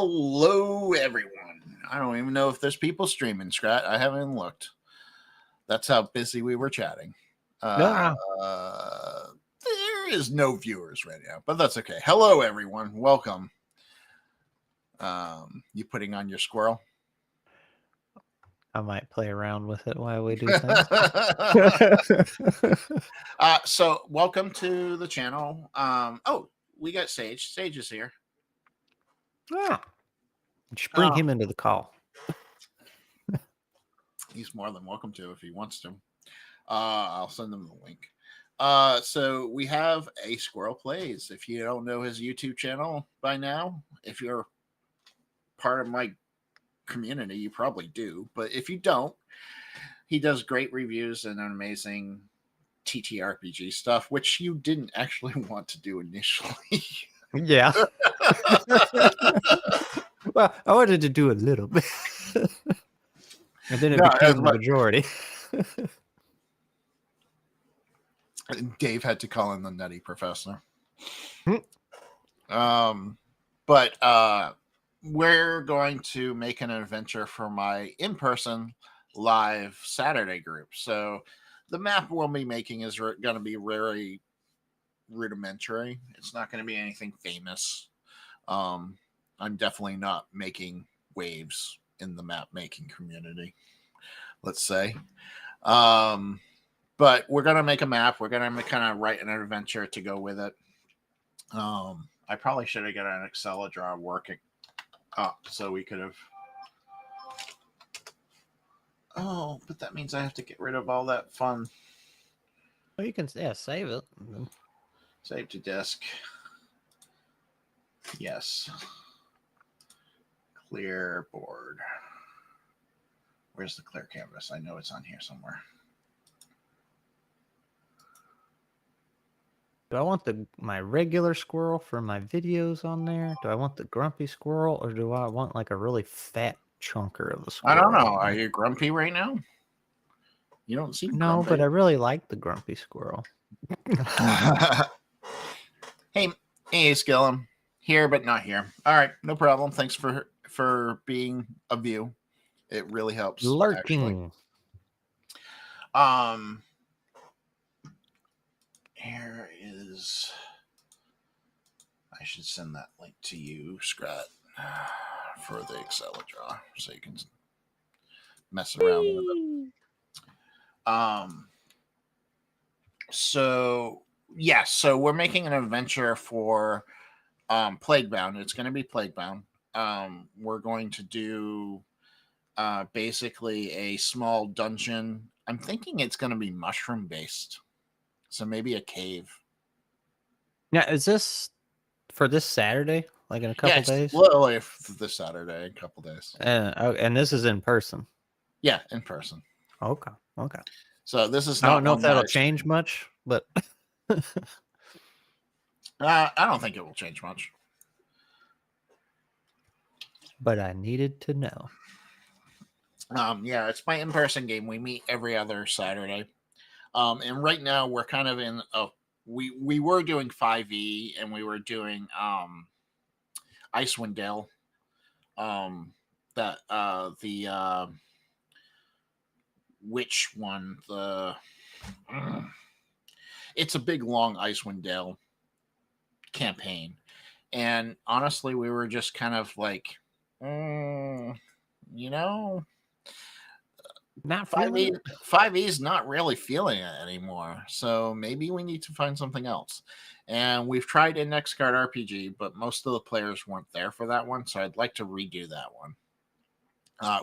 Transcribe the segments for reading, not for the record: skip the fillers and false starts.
Hello, everyone. I don't even know if there's people streaming, Scrat. I haven't even looked. That's how busy we were chatting. There is no viewers right now, but that's okay. Hello, everyone. Welcome. You putting on your squirrel? I might play around with it while we do things. So welcome to the channel. We got Sage. Sage is here. Just bring him into the call. He's more than welcome to if he wants to. I'll send him the link. So we have a Squirrel Plays. If you don't know his YouTube channel by now, if you're part of my community, you probably do. But if you don't, he does great reviews and amazing TTRPG stuff, which you didn't actually want to do initially. Yeah. Well, I wanted to do a little bit. And then it became the majority. Dave had to call in the Nutty Professor. We're going to make an adventure for my in-person live Saturday group. So the map we'll be making is going to be very rudimentary. It's not going to be anything famous. I'm definitely not making waves in the map making community, let's say. But we're going to make a map. We're going to kind of write an adventure to go with it. I probably should have got an Excel draw working up so we could have. Oh, but that means I have to get rid of all that fun. Well, you can save it. Save to disk. Yes. Clear board. Where's the clear canvas? I know it's on here somewhere. Do I want my regular squirrel for my videos on there? Do I want the grumpy squirrel, or do I want like a really fat chunker of the squirrel? I don't know. Are you grumpy right now? You don't seem no, grumpy. But I really like the grumpy squirrel. Hey, Skillum. Here, but not here. All right, no problem. Thanks for being a view. It really helps. Lurking. Actually. Here is. I should send that link to you, Scrat, for the Excel draw, so you can mess around with it. So we're making an adventure for Plaguebound. It's going to be Plaguebound. We're going to do basically a small dungeon. I'm thinking it's going to be mushroom based, so maybe a cave. Now, is this for this Saturday? Like in a couple days? Literally this Saturday, in a couple days. And this is in person? Yeah, in person. Okay. So this is not I don't know if that'll change much, but I don't think it will change much. But I needed to know. Yeah, it's my in-person game. We meet every other Saturday. And right now we're kind of in we were doing 5e and we were doing Icewind Dale. Which one? It's a big long Icewind Dale campaign. And honestly, we were just kind of like, not 5e is not really feeling it anymore. So maybe we need to find something else. And we've tried Index Card RPG, but most of the players weren't there for that one. So I'd like to redo that one.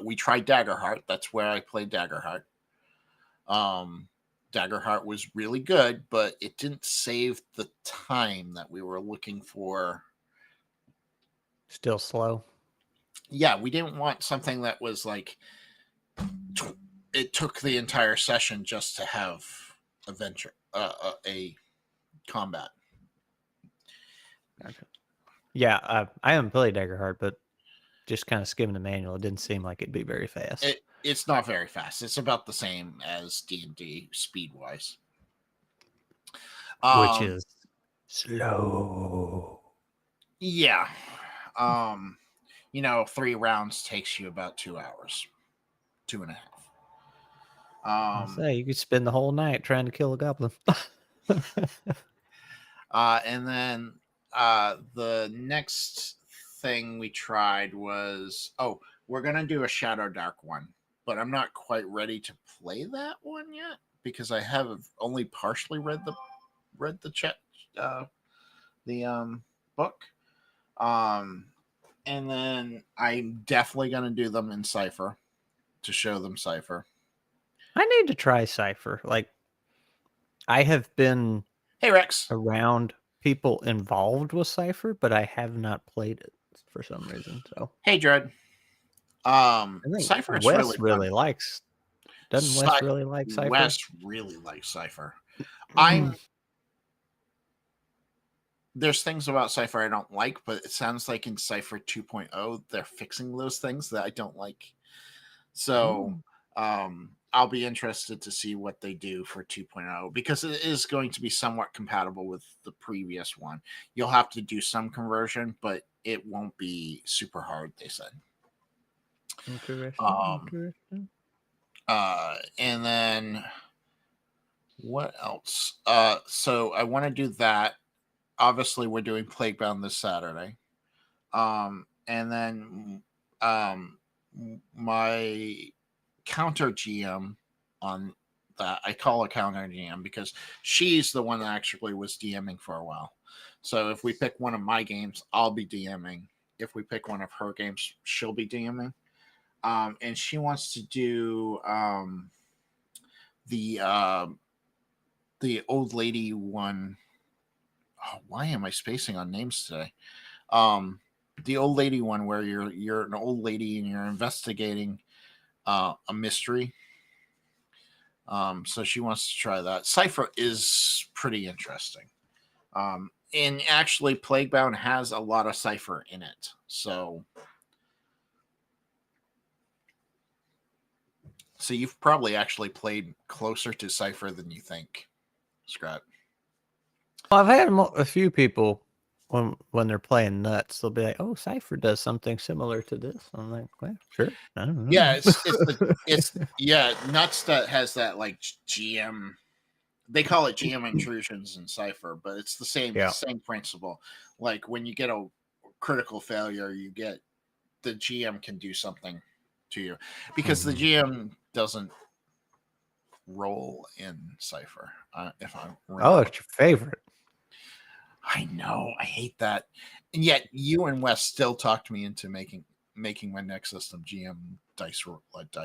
We tried Daggerheart. That's where I played Daggerheart. Daggerheart was really good, but it didn't save the time that we were looking for. Still slow. Yeah, we didn't want something that was like it took the entire session just to have adventure, a combat. Gotcha. Yeah, I haven't played Daggerheart, but just kind of skimming the manual, it didn't seem like it'd be very fast. It's not very fast. It's about the same as D&D speed-wise. Which is slow. Yeah. 3 rounds takes you about 2 hours, 2.5. I'll say you could spend the whole night trying to kill a goblin. And then the next thing we tried was we're gonna do a Shadow Dark one, but I'm not quite ready to play that one yet because I have only partially read the book. And then I'm definitely gonna do them in Cipher to show them Cipher. I need to try Cipher. Like, I have been Hey Rex. around people involved with Cipher, but I have not played it for some reason. So Hey Dread. I think Cipher is Wes really fun. likes. Doesn't Wes really like Cipher? Wes really likes Cipher. There's things about Cipher I don't like, but it sounds like in Cipher 2.0 they're fixing those things that I don't like. So I'll be interested to see what they do for 2.0 because it is going to be somewhat compatible with the previous one. You'll have to do some conversion, but it won't be super hard, they said. Interesting. And then what else? So I want to do that. Obviously, we're doing Plaguebound this Saturday. And then my counter GM on that, I call a counter GM because she's the one that actually was DMing for a while. So if we pick one of my games, I'll be DMing. If we pick one of her games, she'll be DMing. And she wants to do the old lady one. Oh, why am I spacing on names today? The old lady one where you're an old lady and you're investigating a mystery. So she wants to try that. Cipher is pretty interesting. And actually, Plaguebound has a lot of Cipher in it. So you've probably actually played closer to Cipher than you think, Scott. Well, I've had a few people when they're playing Nuts, they'll be like, "Oh, Cipher does something similar to this." I'm like, "Well, sure, I don't know." Yeah, it's Nuts that has that like GM. They call it GM intrusions in Cipher, but it's the same principle. Like when you get a critical failure, the GM can do something to you because the GM doesn't roll in Cipher. If I'm it's your favorite. I know, I hate that, and yet you and Wes still talked me into making my next system GM dice.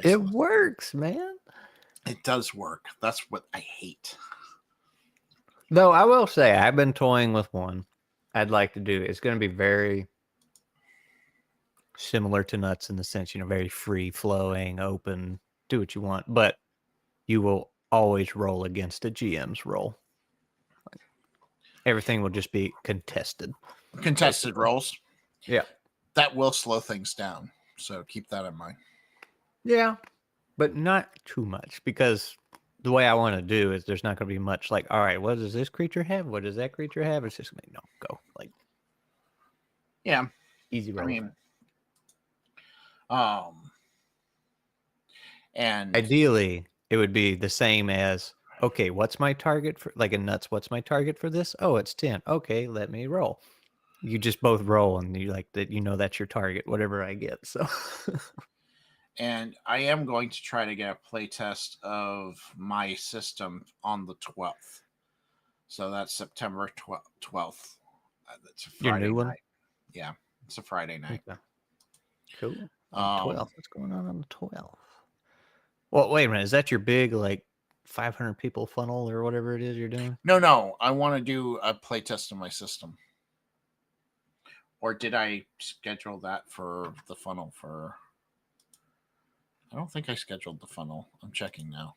It works, man. It does work. That's what I hate. Though I will say, I've been toying with one I'd like to do. It's going to be very similar to Nuts in the sense, very free flowing, open, do what you want, but you will always roll against a GM's roll. Everything will just be contested basically. Rolls. Yeah. That will slow things down. So keep that in mind. Yeah. But not too much because the way I want to do is there's not going to be much like, all right, what does this creature have? What does that creature have? It's just going to go. Like, yeah. Easy roll. I mean, and ideally it would be the same as, okay, what's my target for, like in Nuts, what's my target for this? Oh, it's 10. Okay, let me roll. You just both roll and you like that, that's your target, whatever I get. So and I am going to try to get a play test of my system on the 12th. So that's September 12th. That's a Friday your new night. One? Yeah, it's a Friday night. Okay. Cool. On the 12th. What's going on the 12th? Well, wait a minute. Is that your big, like, 500 people funnel or whatever it is you're doing? No. I want to do a play test of my system. Or did I schedule that for the funnel for... I don't think I scheduled the funnel. I'm checking now.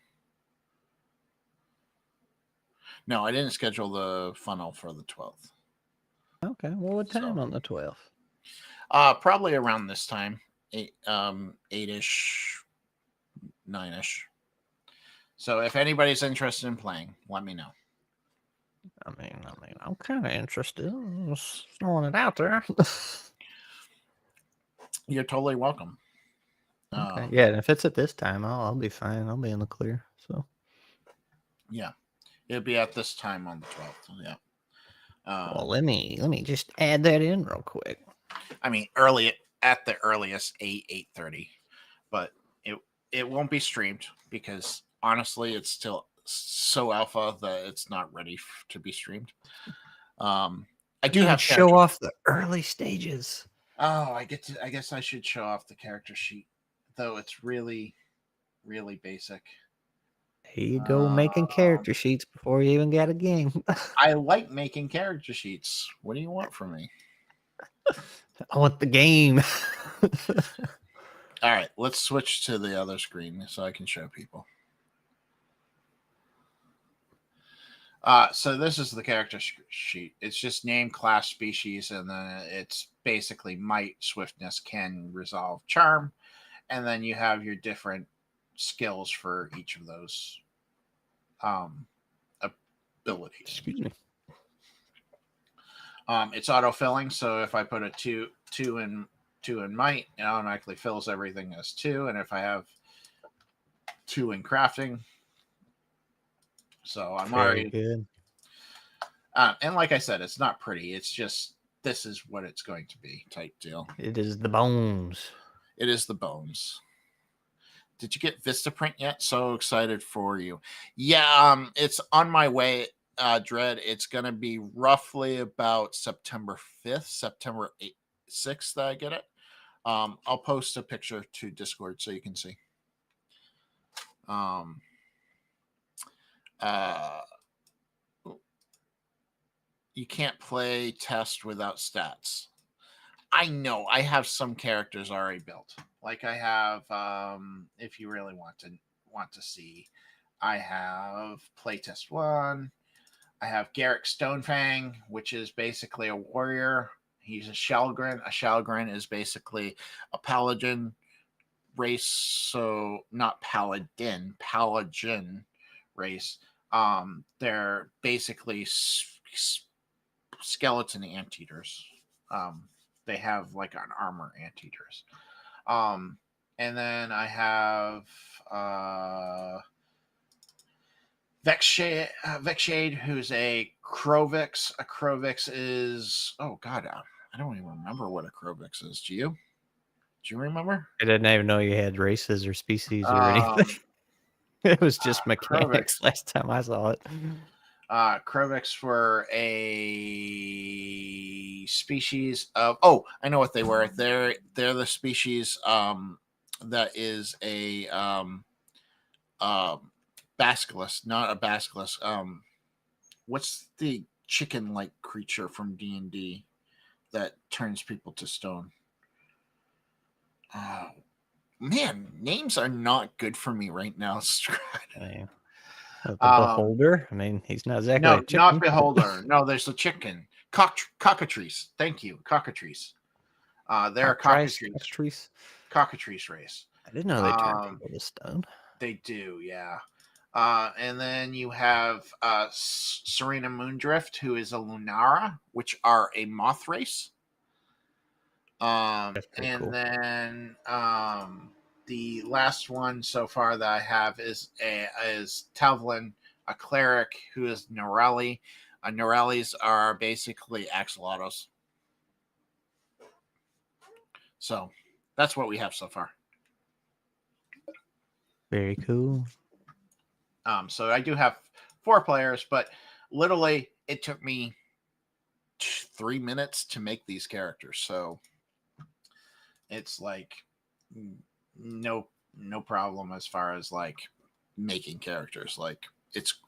No, I didn't schedule the funnel for the 12th. Okay. Well, what time on the 12th? Probably around this time. 8-ish, 9-ish. So if anybody's interested in playing, let me know. I mean, I'm kind of interested. Just throwing it out there. You're totally welcome. Okay. Yeah, and if it's at this time, I'll be fine. I'll be in the clear. So Yeah, it'll be at this time on the 12th. Yeah. well, let me just add that in real quick. I mean, early at the earliest 8:30, but it it won't be streamed because honestly, it's still so alpha that it's not ready to be streamed. I do You have show character. off the early stages. Oh, I get to. I guess I should show off the character sheet, though it's really, really basic. Here you go, making character sheets before you even got a game. I like making character sheets. What do you want from me? I want the game. All right, let's switch to the other screen so I can show people. So this is the character sheet. It's just name, class, species, and then it's basically might, swiftness, can, resolve, charm, and then you have your different skills for each of those abilities. Excuse me. It's auto-filling, so if I put a two in might, it automatically fills everything as 2, and if I have 2 in crafting, so I'm Very already good. and like I said, it's not pretty. It's just this is what it's going to be type deal. It is the bones. It is the bones. Did you get Vistaprint yet? So excited for you. Yeah, it's on my way, Dread. It's gonna be roughly about September 5th, September 6th that I get it. I'll post a picture to Discord so you can see. You can't play test without stats. I know I have some characters already built. Like I have, if you really want to see, I have playtest 1. I have Garrick Stonefang, which is basically a warrior. He's a Shalgren. A Shalgren is basically a paladin race, so not paladin, paladin race. They're basically skeleton anteaters. They have like an armor anteaters. And then I have Vexshade, who's a Krovix. A Krovix is, oh god, I don't even remember what a Krovix is. Do you? Do you remember? I didn't even know you had races or species or anything. It was just mechanics last time I saw it. Krovix were a species of. Oh, I know what they were. They're the species that is a basilisk, not a basilisk. What's the chicken-like creature from D&D that turns people to stone? Oh man, names are not good for me right now. The beholder. I mean, he's not exactly a No, chicken. not beholder. No, there's a chicken. Cockatrice. Thank you, cockatrice. They're a cockatrice. Cockatrice race. I didn't know they turned people to stone. They do, yeah. And then you have Serena Moondrift, who is a Lunara, which are a moth race. And cool. then the last one so far that I have is Tavlin, a cleric who is Norelli. Norellis are basically axolotls. So that's what we have so far. Very cool. So I do have 4 players, but literally it took me 3 minutes to make these characters. So it's like no problem as far as like making characters. Like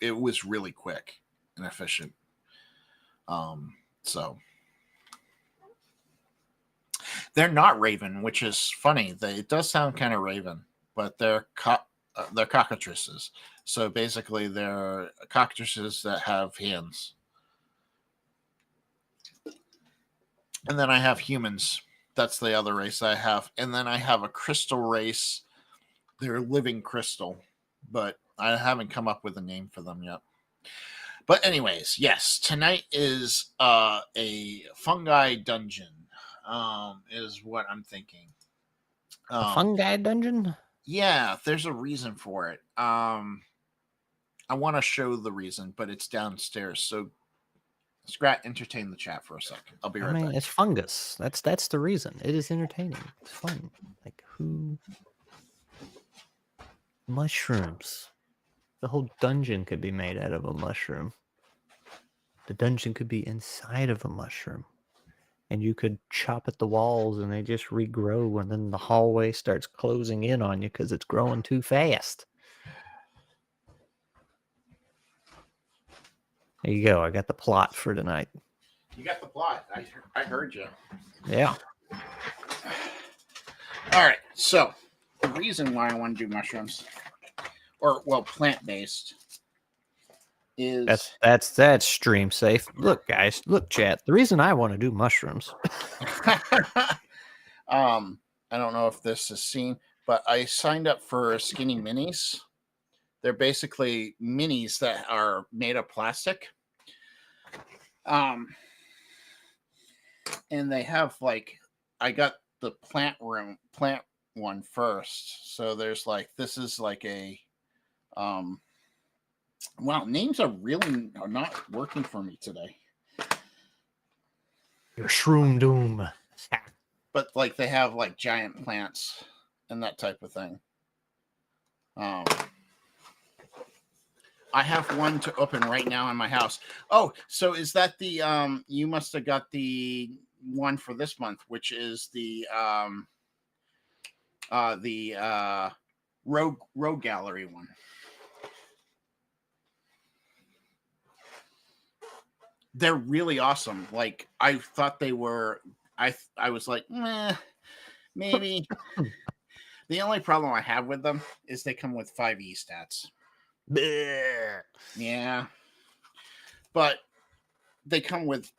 it was really quick and efficient. So they're not Raven, which is funny. It does sound kind of Raven, but they're cockatrices. So basically, they're cockatrices that have hands. And then I have humans. That's the other race I have. And then I have a crystal race. They're living crystal, but I haven't come up with a name for them yet. But anyways, yes, tonight is a fungi dungeon. Is what I'm thinking. A fungi dungeon? Yeah, there's a reason for it. I want to show the reason, but it's downstairs. So, Scrat, entertain the chat for a second. I'll be I right mean, back. it's fungus. That's the reason. It is entertaining. It's fun. Like who? Mushrooms. The whole dungeon could be made out of a mushroom. The dungeon could be inside of a mushroom. And you could chop at the walls and they just regrow, and then the hallway starts closing in on you because it's growing too fast. There you go. I got the plot for tonight. You got the plot. I heard you. Yeah. All right. So, the reason why I want to do mushrooms, or well, plant-based, is that's stream safe. Look, guys, look, chat. The reason I want to do mushrooms. I don't know if this is seen, but I signed up for Skinny Minis. They're basically minis that are made of plastic. And they have like, I got the plant one first. So there's like, this is like a, wow, names are not working for me today. Your shroom doom. But like they have like giant plants and that type of thing. I have one to open right now in my house. Oh, so is that the you must have got the one for this month, which is the Rogue Gallery one. They're really awesome. Like I thought they were. I was like, maybe. The only problem I have with them is they come with 5e stats. Bleh. Yeah, but they come with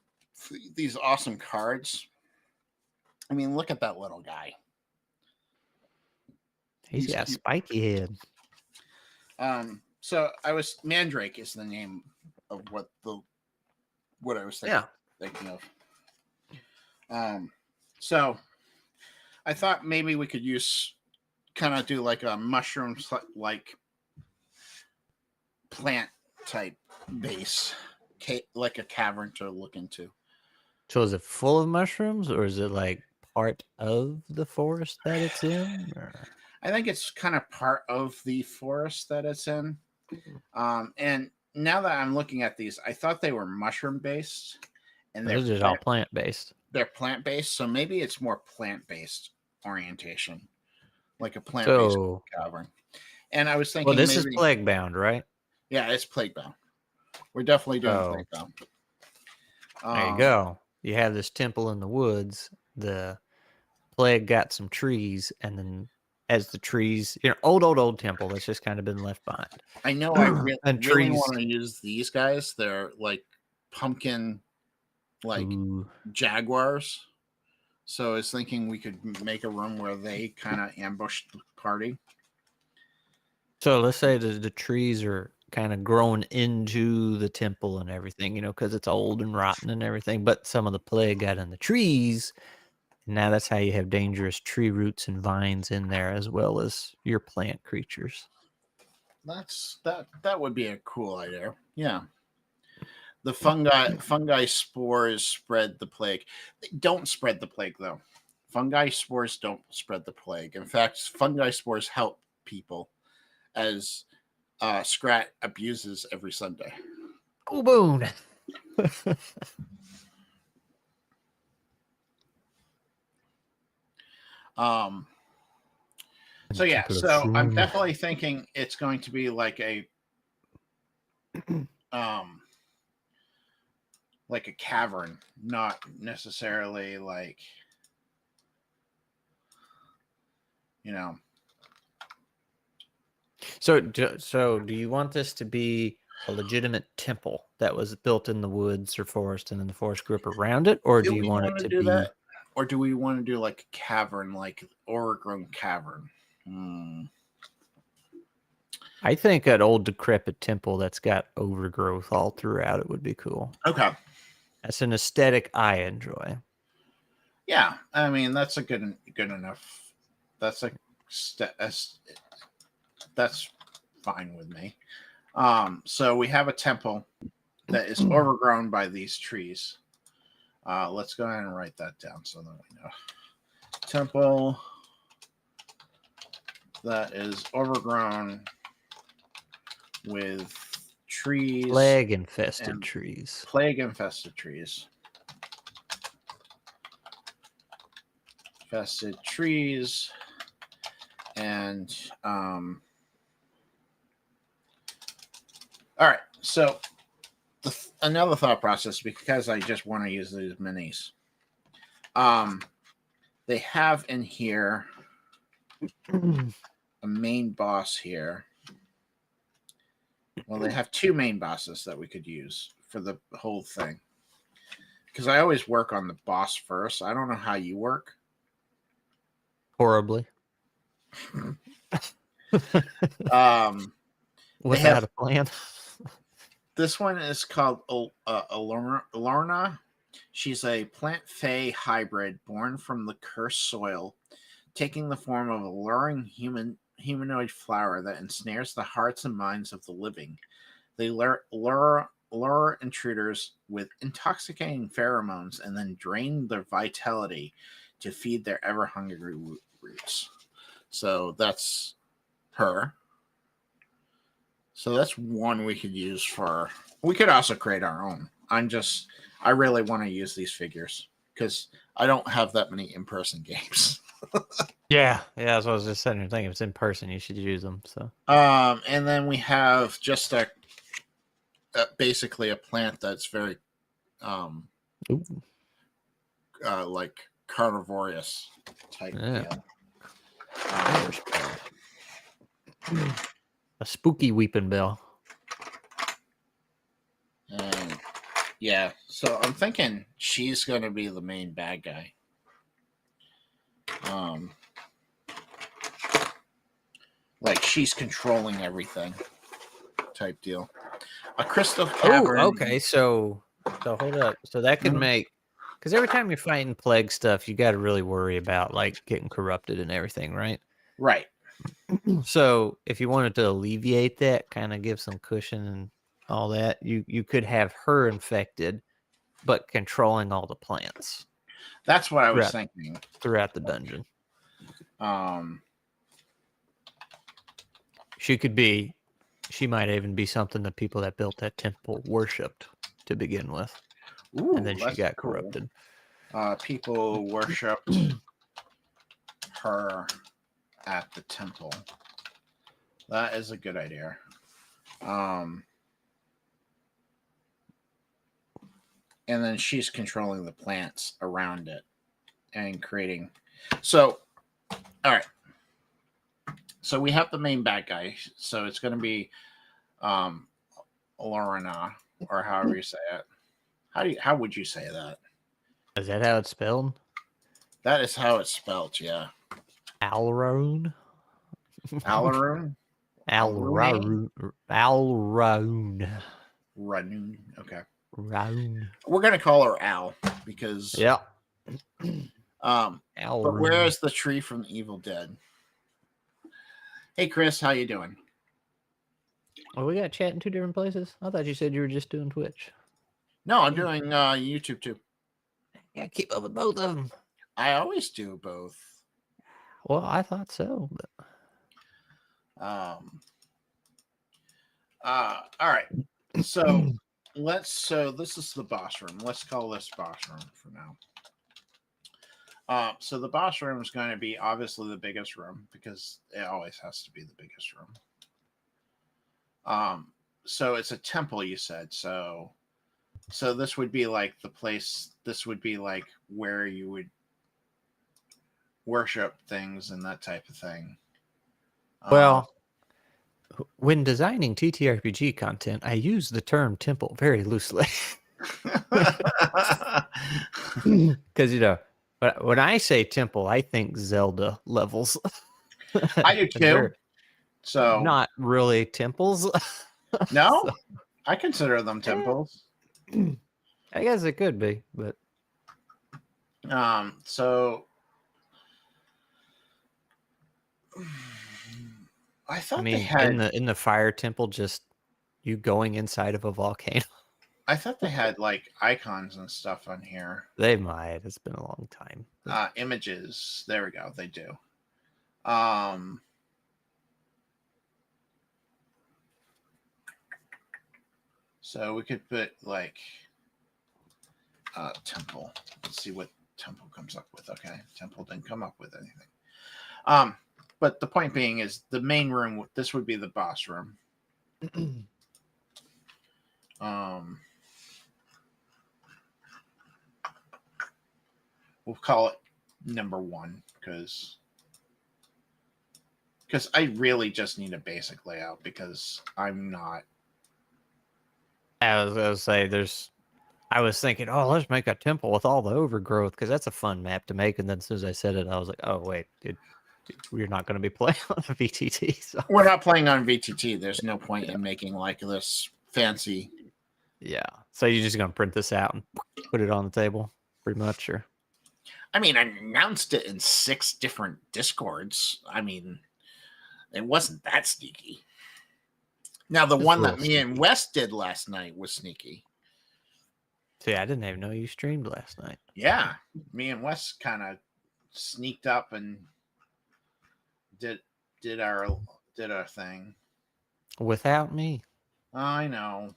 these awesome cards. I mean, look at that little guy. He's got a spiky head. So Mandrake is the name of what I was thinking of. So I thought maybe we could kind of do like a mushroom like plant type base, like a cavern to look into. So is it full of mushrooms, or is it like part of the forest that it's in? Or? I think it's kind of part of the forest that it's in. And now that I'm looking at these, I thought they were mushroom based, and they're just all plant based. They're plant based, so maybe it's more plant based orientation, like a plant based cavern. And I was thinking, well, this is Plaguebound, right? Yeah, it's Plaguebound. We're definitely doing Plaguebound. There you go. You have this temple in the woods. The plague got some trees, and then as the trees, old temple that's just kind of been left behind. I know. I really want to use these guys. They're like pumpkin, like jaguars. So I was thinking we could make a room where they kind of ambush the party. So let's say the trees are kind of grown into the temple and everything, because it's old and rotten and everything. But some of the plague got in the trees. And now that's how you have dangerous tree roots and vines in there, as well as your plant creatures. That would be a cool idea. Yeah. The fungi spores spread the plague. They don't spread the plague though. Fungi spores don't spread the plague. In fact, fungi spores help people, as Scrat abuses every Sunday. Oh, boon. So yeah, so I'm definitely thinking it's going to be like a like a cavern, not necessarily like, So do you want this to be a legitimate temple that was built in the woods or forest, and then the forest grew up around it, or do you want it to be that? Or do we want to do like a cavern, like overgrown cavern? I think an old decrepit temple that's got overgrowth all throughout it would be cool. Okay. That's an aesthetic I enjoy. Yeah, I mean that's a good enough That's that's fine with me. So we have a temple that is overgrown by these trees. Let's go ahead and write that down so that we know. Temple that is overgrown with trees. Plague-infested trees. Plague-infested trees. Infested trees. And, all right. So, another thought process, because I just want to use these minis. They have in here a main boss here. Well, they have two main bosses that we could use for the whole thing. Because I always work on the boss first. I don't know how you work. Horribly. Without a plan. This one is called Lorna. She's a plant fae hybrid born from the cursed soil, taking the form of a luring humanoid flower that ensnares the hearts and minds of the living. They lure intruders with intoxicating pheromones and then drain their vitality to feed their ever-hungry roots. So that's her. So that's one we could use for... We could also create our own. I really want to use these figures because I don't have that many in-person games. Yeah, that's what I was just sitting here thinking. If it's in person, you should use them. So, and then we have just basically a plant that's very, like carnivorous type deal. A spooky weeping bell. And yeah, so I'm thinking she's going to be the main bad guy. Like she's controlling everything type deal. A crystal cavern. Oh, okay. So hold up. So that could make, because every time you're fighting plague stuff, you got to really worry about like getting corrupted and everything, right? Right. So if you wanted to alleviate that, kind of give some cushion and all that, you could have her infected, but controlling all the plants. That's what I was thinking throughout the dungeon. She might even be something that people that built that temple worshipped to begin with. Ooh, and then she got corrupted. People worshipped her at the temple. That is a good idea. And then she's controlling the plants around it and creating. So, all right. So we have the main bad guy. So it's going to be Lorna, or however you say it. How would you say that? Is that how it's spelled? That is how it's spelled, yeah. Alraun? Alraun? Alraun. Ranun. Okay. Raun. We're going to call her Al because... Yeah. But where is the tree from Evil Dead? Hey, Chris, how you doing? Well, we got chat in two different places. I thought you said you were just doing Twitch. No, I'm doing YouTube too. Yeah, keep up with both of them. I always do both. Well, I thought so. But... all right. So this is the boss room. Let's call this boss room for now. So the boss room is going to be obviously the biggest room because it always has to be the biggest room. So it's a temple, you said. So this would be like the place. This would be like where you would worship things and that type of thing. Well, when designing TTRPG content, I use the term temple very loosely. Because, but when I say temple, I think Zelda levels. I do too. So not really temples. No, so, I consider them temples. I guess it could be, but so I I thought they mean, had. in the fire temple, just you going inside of a volcano. I thought they had like icons and stuff on here. They might. It's been a long time. Images. There we go. They do. Um, so we could put like temple. Let's see what temple comes up with. Okay, temple didn't come up with anything. But the point being is the main room. This would be the boss room. We'll call it number 1 because I really just need a basic layout because I'm not. I was gonna say I was thinking, oh, let's make a temple with all the overgrowth because that's a fun map to make. And then as soon as I said it, I was like, oh wait, we're not going to be playing on a VTT. So We're not playing on VTT. There's no point in making like this fancy. yeah, so you're just going to print this out and put it on the table, pretty much, or I mean, I announced it in 6 different Discords. I mean, it wasn't that sneaky. Now, the one that me and Wes did last night was sneaky. See, I didn't even know you streamed last night. Yeah, me and Wes kind of sneaked up and did our thing without me. I know.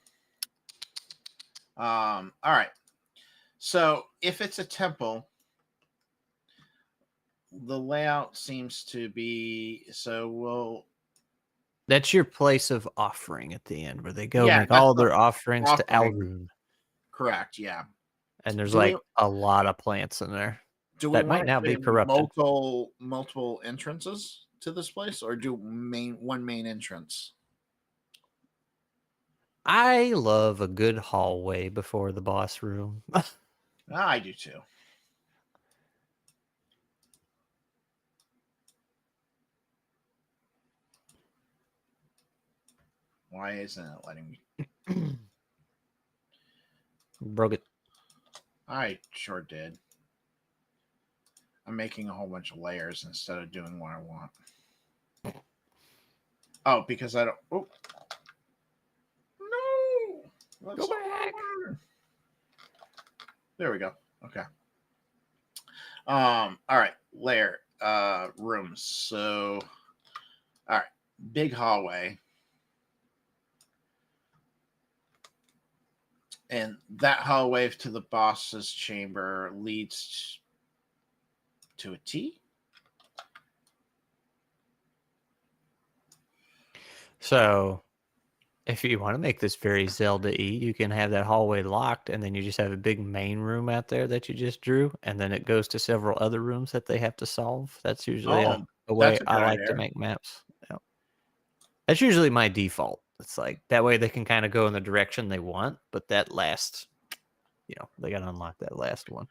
All right. So if it's a temple, the layout seems to be That's your place of offering at the end, where they go make all their offerings to Alrune. Correct. Yeah. And there's like a lot of plants in there. That might now be corrupted. Multiple entrances to this place, or do one main entrance? I love a good hallway before the boss room. I do too. Why isn't it letting me? Broke it. I sure did. I'm making a whole bunch of layers instead of doing what I want. Oh, because I don't. Oh. No. Go back. There we go. Okay. All right. Layer. Rooms. So. All right. Big hallway. And that hallway to the boss's chamber leads to a T. So, if you want to make this very Zelda-y, you can have that hallway locked, and then you just have a big main room out there that you just drew, and then it goes to several other rooms that they have to solve. That's usually a way I like to make maps. Yeah. That's usually my default. It's like that way they can kind of go in the direction they want, but that last, they got to unlock that last one.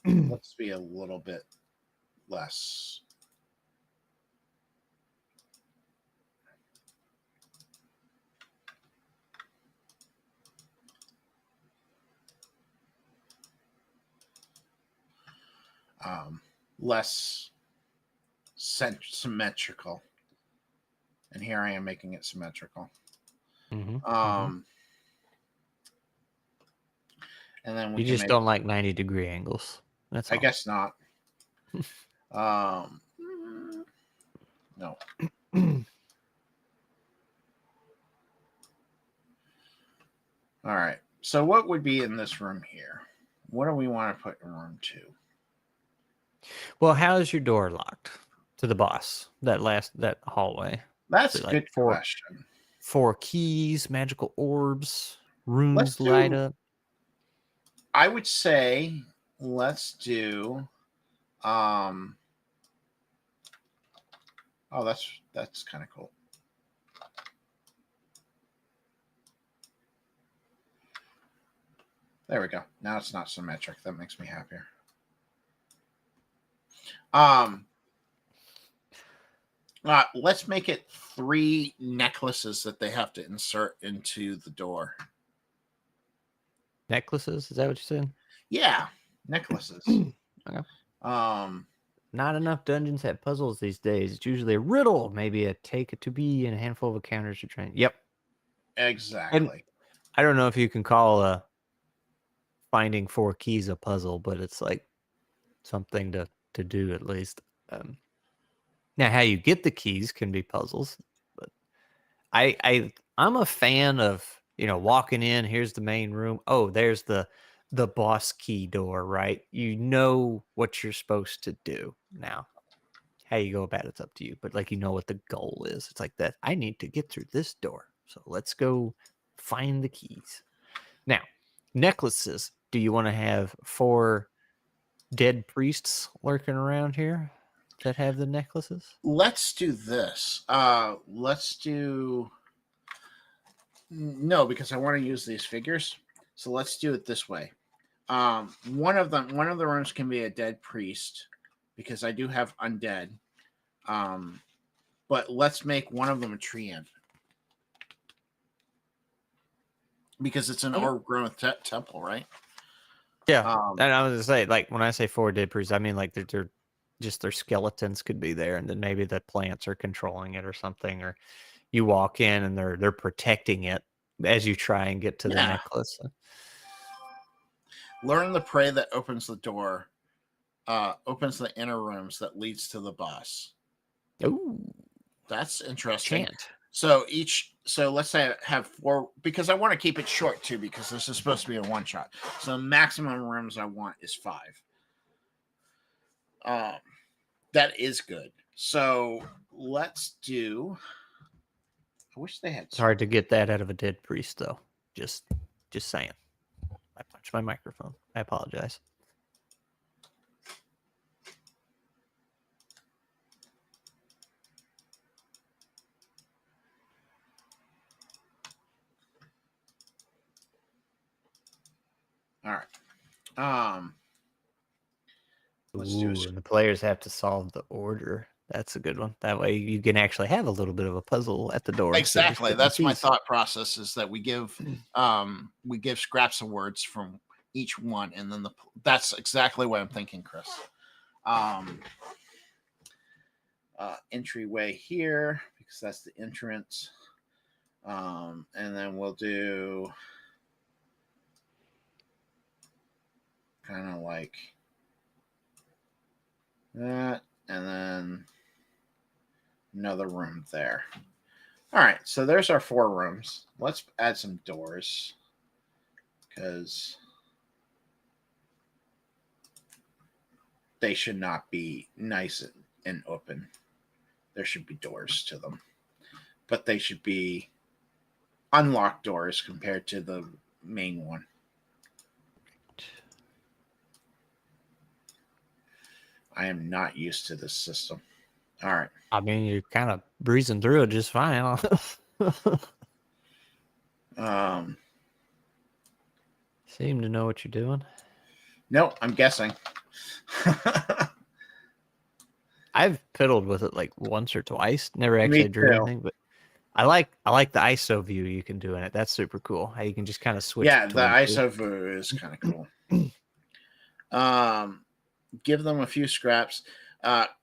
Let's be a little bit less. Less symmetrical. And here I am making it symmetrical. And then you just don't like 90-degree angles. That's all. I guess not. No. All right. So what would be in this room here? What do we want to put in room 2? Well, how is your door locked to the boss? That hallway. That's a good question. 4 keys, magical orbs, runes light up. I would say let's do oh, that's kind of cool. There we go. Now it's not symmetric. That makes me happier. Let's make it 3 necklaces that they have to insert into the door. Necklaces? Is that what you said? Yeah, necklaces. Okay. Not enough dungeons have puzzles these days. It's usually a riddle, maybe a take it to be, and a handful of encounters to train. Yep. And Exactly. I don't know if you can call finding 4 keys a puzzle, but it's like something to do at least. Now, how you get the keys can be puzzles, but I'm a fan of walking in. Here's the main room. Oh, there's the boss key door. Right, you know what you're supposed to do now. How you go about it's up to you, but like what the goal is. It's like that. I need to get through this door, so let's go find the keys. Now, necklaces. Do you want to have 4 dead priests lurking around here that have the necklaces? Let's do this. Let's do no, because I want to use these figures. So let's do it this way. One of the rooms can be a dead priest because I do have undead. But let's make one of them a treant because it's an overgrown temple, right? Yeah, and I was gonna say, like, when I say 4 dead priests, I mean like they're just their skeletons could be there, and then maybe the plants are controlling it or something, or you walk in and they're protecting it as you try and get to the necklace. Learn the prey that opens the door, opens the inner rooms that leads to the boss. Ooh, that's interesting. Chant. So let's say I have 4 because I want to keep it short too because this is supposed to be a one shot. So the maximum rooms I want is 5. That is good. So let's do. I wish they had. It's hard to get that out of a dead priest, though. Just saying. I punched my microphone. I apologize. All right. Let's do and the players have to solve the order. That's a good one. That way you can actually have a little bit of a puzzle at the door. Exactly. That's my thought process is that we give scraps of words from each one, and then that's exactly what I'm thinking, Chris. Entryway here because that's the entrance. And then we'll do kind of like that, and then another room there. All right, so there's our 4 rooms. Let's add some doors because they should not be nice and open. There should be doors to them, but they should be unlocked doors compared to the main one. I am not used to this system. All right. I mean, you're kind of breezing through it just fine. Seem to know what you're doing. No, I'm guessing. I've piddled with it like once or twice. Never actually drew anything, but I like the ISO view you can do in it. That's super cool. How you can just kind of switch. Yeah, the ISO view is kind of cool. Give them a few scraps.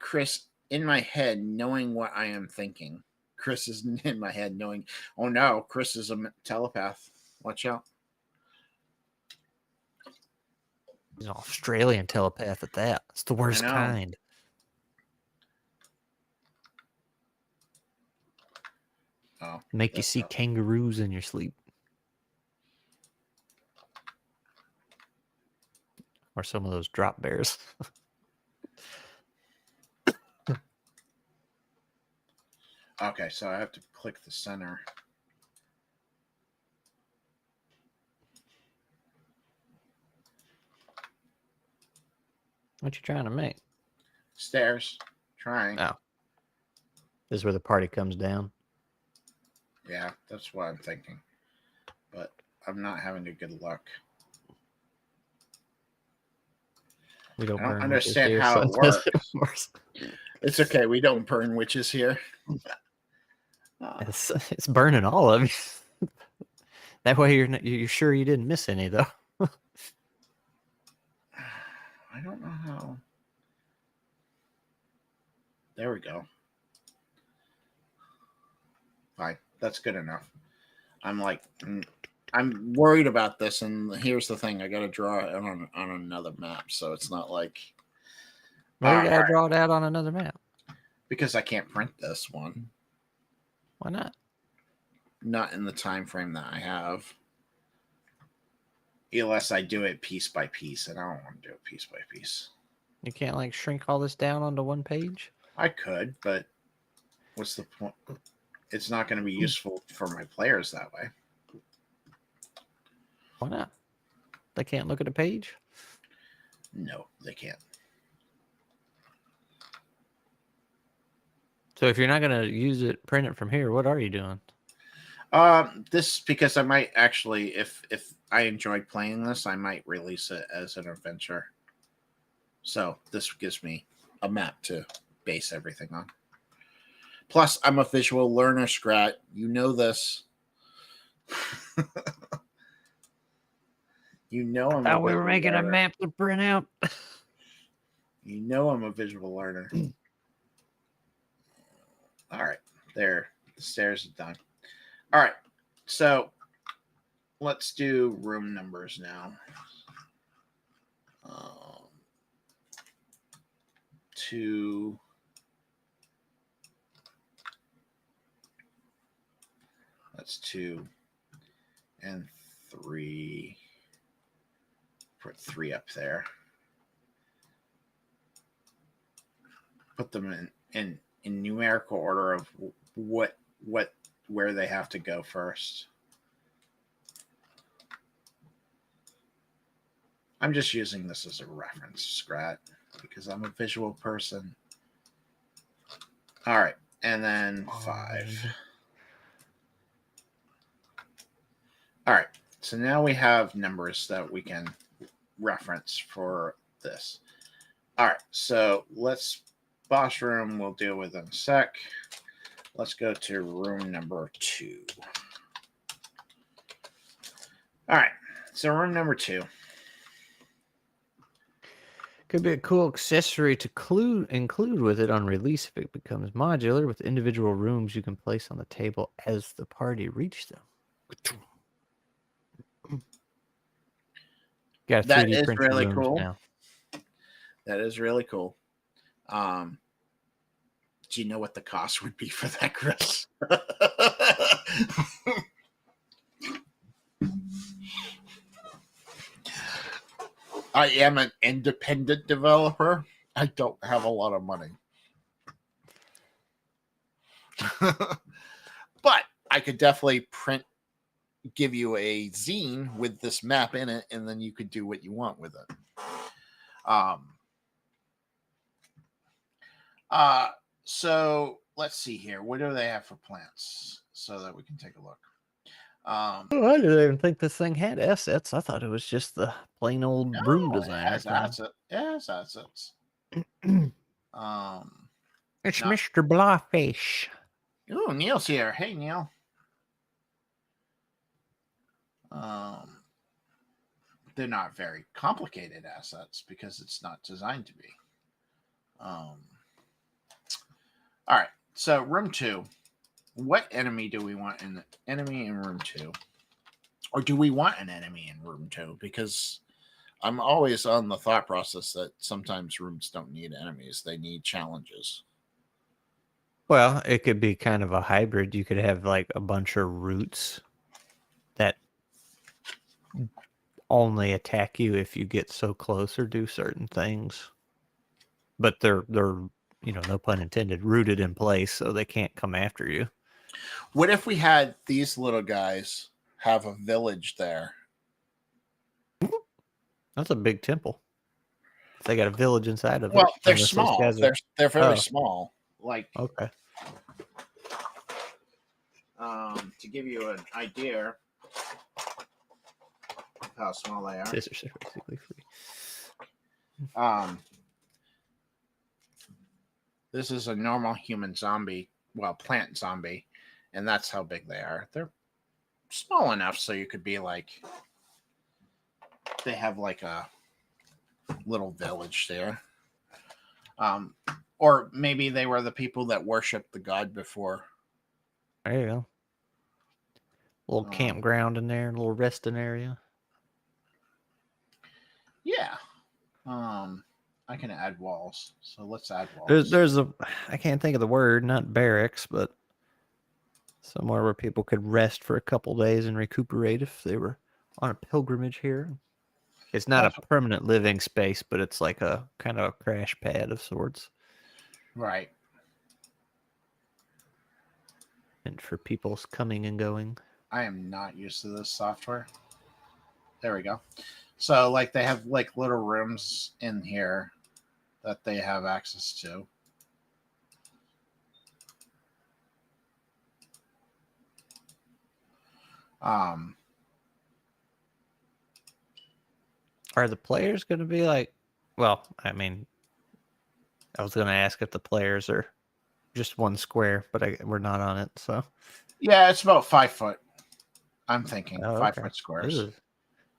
Chris, in my head, knowing what I am thinking. Chris is in my head knowing, oh no, Chris is a telepath. Watch out. He's an Australian telepath at that. It's the worst kind. Oh, make you see kangaroos in your sleep. Or some of those drop bears. Okay, so I have to click the center. What you trying to make? Stairs. Trying. Oh. This is where the party comes down. Yeah, that's what I'm thinking. But I'm not having a good luck. We don't understand how it works. It's okay. We don't burn witches here. It's burning all of you. That way you're sure you didn't miss any, though. I don't know how. There we go. Fine. That's good enough. I'm like, I'm worried about this, and here's the thing: I got to draw it on another map, so it's not like. Why you gotta draw it out on another map? Because I can't print this one. Why not? Not in the time frame that I have. Unless I do it piece by piece, and I don't want to do it piece by piece. You can't like shrink all this down onto one page? I could, but what's the point? It's not going to be useful for my players that way. Why not? They can't look at a page? No, they can't. So if you're not going to use it, print it from here, what are you doing? This because I might actually, if I enjoyed playing this, I might release it as an adventure. So this gives me a map to base everything on. Plus, I'm a visual learner, Scrat. You know this. You know I'm. Thought we were making a map to print out. You know I'm a visual learner. All right, there. The stairs are done. All right, so let's do room numbers now. 2. That's 2 and 3. Put 3 up there. Put them in numerical order of where they have to go first. I'm just using this as a reference, Scrat, because I'm a visual person. All right, and then 5. All right, so now we have numbers that we can reference for this. All right, so let's boss room we'll deal with in a sec. Let's go to room number 2. All right, so room number 2. Could be a cool accessory to include with it on release if it becomes modular with individual rooms you can place on the table as the party reach them. Got a 3D That is printed really rooms cool. now. That is really cool. Do you know what the cost would be for that, Chris? I am an independent developer. I don't have a lot of money. But I could definitely give you a zine with this map in it, and then you could do what you want with it. So let's see here. What do they have for plants so that we can take a look? I didn't even think this thing had assets. I thought it was just the plain old room designer. It has assets. It has assets. It's Mr. Blawfish. Oh, Neil's here. Hey, Neil. They're not very complicated assets because it's not designed to be. All right. So room 2. What enemy do we want in the enemy in room 2? Or do we want an enemy in room 2? Because I'm always on the thought process that sometimes rooms don't need enemies. They need challenges. Well, it could be kind of a hybrid. You could have like a bunch of roots that only attack you if you get so close or do certain things. But they're no pun intended, rooted in place, so they can't come after you. What if we had these little guys have a village there? That's a big temple. If they got a village inside of it. Well, they're small. They're very small. Like okay. To give you an idea of how small they are. Scissors are basically free. This is a normal human zombie, plant zombie, and that's how big they are. They're small enough so you could be like, they have like a little village there. Or maybe they were the people that worshipped the god before. There you go. Little campground in there, a little resting area. Yeah. I can add walls. So let's add walls. There's a, I can't think of the word, not barracks, but somewhere where people could rest for a couple days and recuperate if they were on a pilgrimage here. It's not a permanent living space, but it's like a kind of a crash pad of sorts. Right. And for people's coming and going. I am not used to this software. There we go. So like they have like little rooms in here that they have access to. Are the players going to be like, well, I mean, I was going to ask if the players are just one square, but we're not on it, so. Yeah, it's about 5 foot. I'm thinking 5 foot squares. This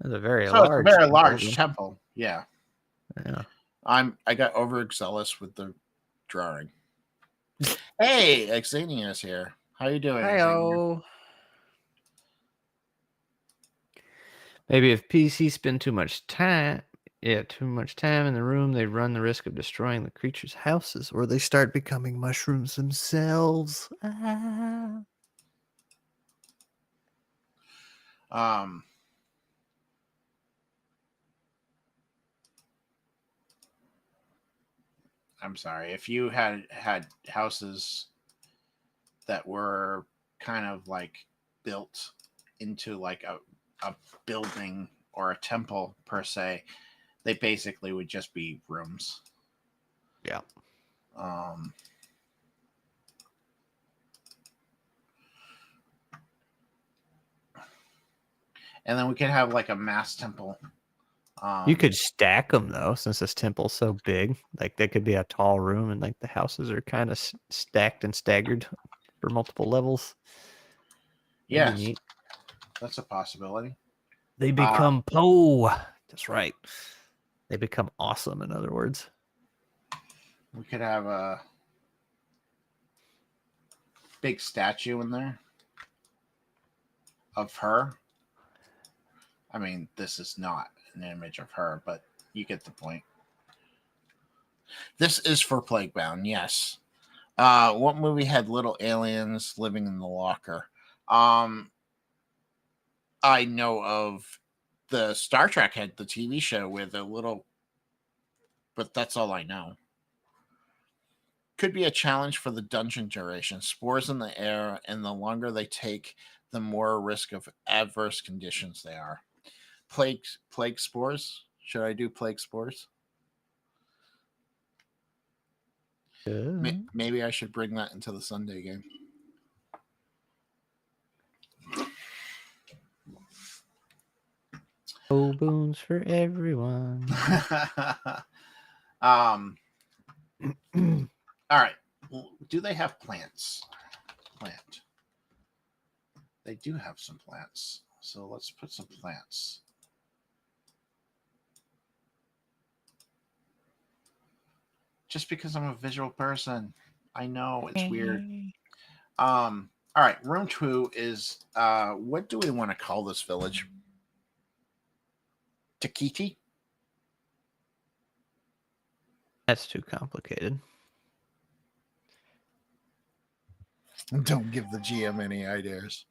is a very so large. It's a very large temple. Yeah. Yeah. I got overzealous with the drawing. Hey, Xenia is here. How you doing? Hi-oh. Maybe if PCs spend too much time in the room, they run the risk of destroying the creatures' houses, or they start becoming mushrooms themselves. I'm sorry. If you had houses that were kind of like built into like a building or a temple per se, they basically would just be rooms. Yeah. And then we could have like a mass temple. You could stack them though, since this temple's so big. Like they could be a tall room, and like the houses are kind of stacked and staggered for multiple levels. Yeah, neat. That's a possibility. They become Poe. That's right. They become awesome. In other words, we could have a big statue in there of her. I mean, this is not an image of her, but you get the point. This is for Plaguebound, yes. What movie had little aliens living in the locker? I know of the Star Trek had the TV show with a little, but that's all I know. Could be a challenge for the dungeon duration. Spores in the air, and the longer they take, the more risk of adverse conditions they are. Plague spores? Should I do plague spores? Maybe I should bring that into the Sunday game. Oh, boons for everyone. All right. Do they have plants? Plant. They do have some plants. So let's put some plants. Just because I'm a visual person. I know it's weird. All right. Room 2 is what do we want to call this village? Takiti? That's too complicated. Don't give the GM any ideas.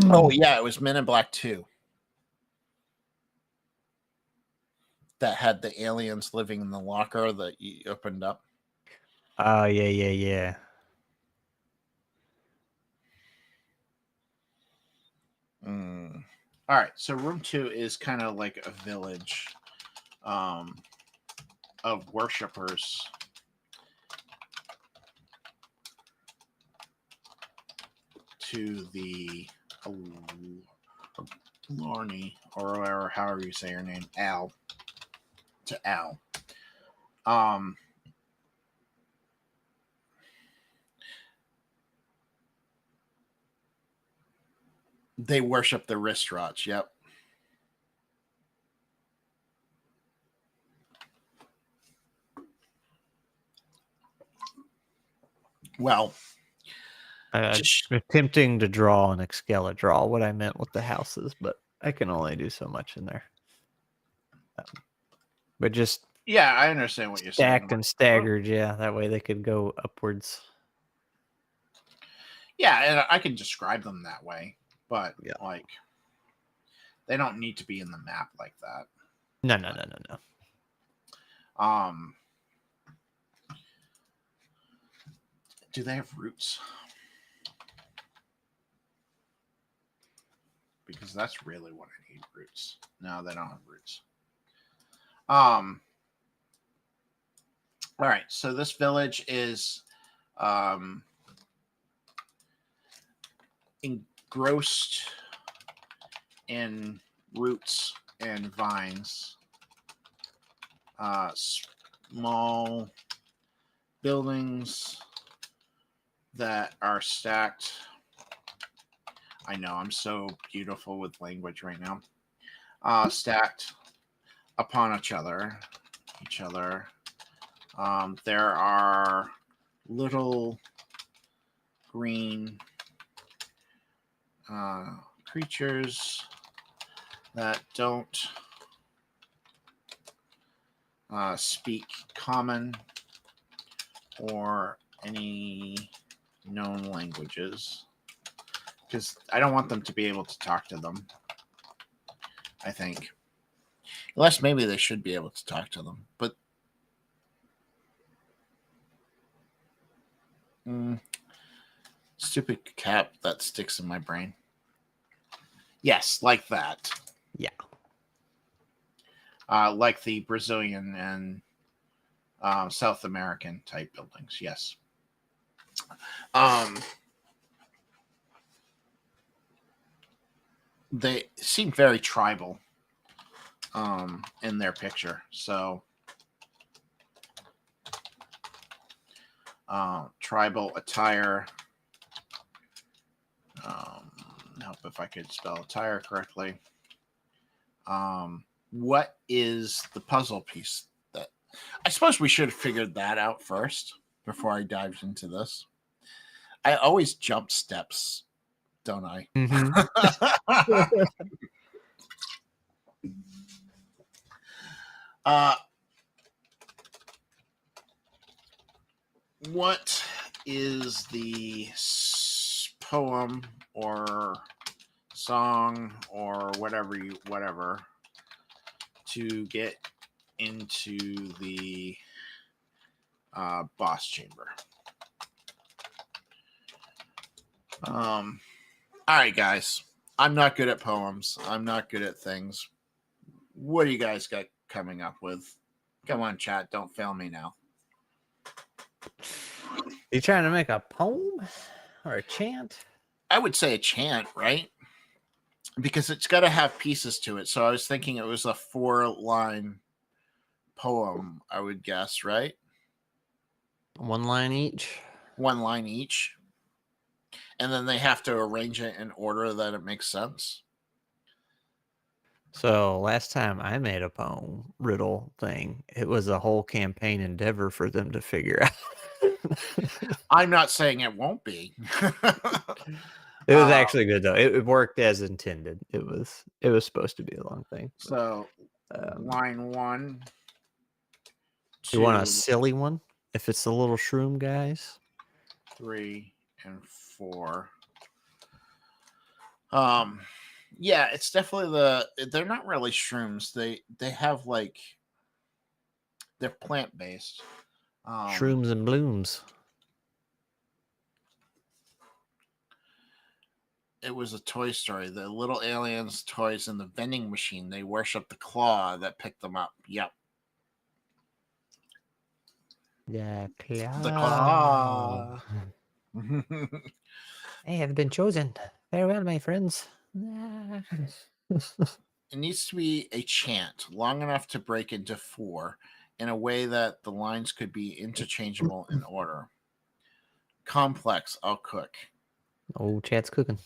Oh, yeah, it was Men in Black 2 that had the aliens living in the locker that you opened up. Oh, yeah. All right, so room 2 is kind of like a village of worshipers. To the Lorne, or however you say her name, Al. To Al. They worship the wristwatch. Yep. Well, just Attempting to draw an Excalibur, what I meant with the houses, but I can only do so much in there. But just yeah, I understand what you're saying. stacked and staggered, yeah. That way they could go upwards. Yeah, and I can describe them that way, but Yeah. like they don't need to be in the map like that. No. Do they have roots? Because that's really what I need, roots. No, they don't have roots. All right, so this village is engrossed in roots and vines. Small buildings that are stacked. I know I'm so beautiful with language right now. Stacked upon each other. There are little green creatures that don't speak common or any known languages, because I don't want them to be able to talk to them. I think, unless maybe they should be able to talk to them, but stupid cap that sticks in my brain. Yes, like that. Yeah. Like the Brazilian and South American type buildings. Yes. They seem very tribal in their picture. So tribal attire. Help if I could spell attire correctly. What is the puzzle piece that I suppose we should have figured that out first before I dived into this? I always jump steps, don't I? Mm-hmm. What is the poem or song or whatever to get into the boss chamber? All right, guys. I'm not good at poems. I'm not good at things. What do you guys got coming up with? Come on, chat. Don't fail me now. You trying to make a poem or a chant? I would say a chant, right? Because it's got to have pieces to it. So I was thinking it was a 4-line poem, I would guess, right? 1 line each. 1 line each. And then they have to arrange it in order that it makes sense. So last time I made a poem riddle thing, it was a whole campaign endeavor for them to figure out. I'm not saying it won't be. It was actually good though. It worked as intended. It was supposed to be a long thing. So line 1. You want a silly one? If it's the little shroom guys. 3 and 4. Yeah, it's definitely they're not really shrooms. They have like they're plant based. Shrooms and blooms. It was a Toy Story. The little aliens toys in the vending machine. They worship the claw that picked them up. Yep. Yeah, claw. The claw. I have been chosen. Farewell, my friends. It needs to be a chant long enough to break into 4 in a way that the lines could be interchangeable in order. Complex, I'll cook. Oh, chat's cooking.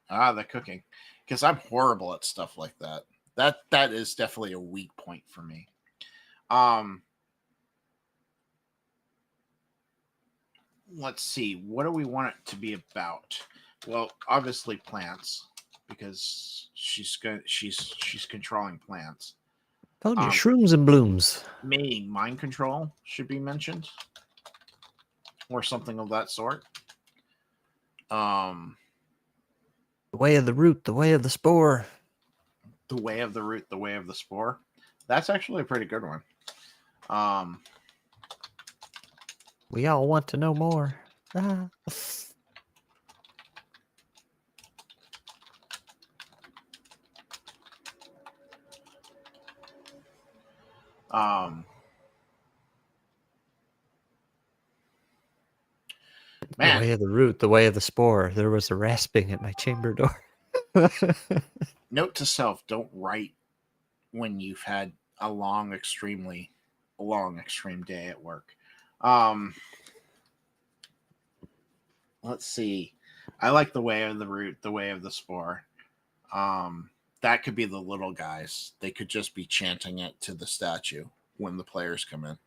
They're cooking. Because I'm horrible at stuff like that. That is definitely a weak point for me. let's see. What do we want it to be about? Well, obviously plants, because she's controlling plants. Told you, Um, shrooms and blooms. maybe mind control should be mentioned, or something of that sort. Um, The way of the root, the way of the spore. the way of the root, the way of the spore. That's actually a pretty good one. Um, We all want to know more. Ah. um, The man, way of the root, the way of the spore. There was a rasping at my chamber door. note to self: don't write when you've had a long, extremely long, extreme day at work. Um, let's see. I like the way of the root, the way of the spore. That could be the little guys. They could just be chanting it to the statue when the players come in.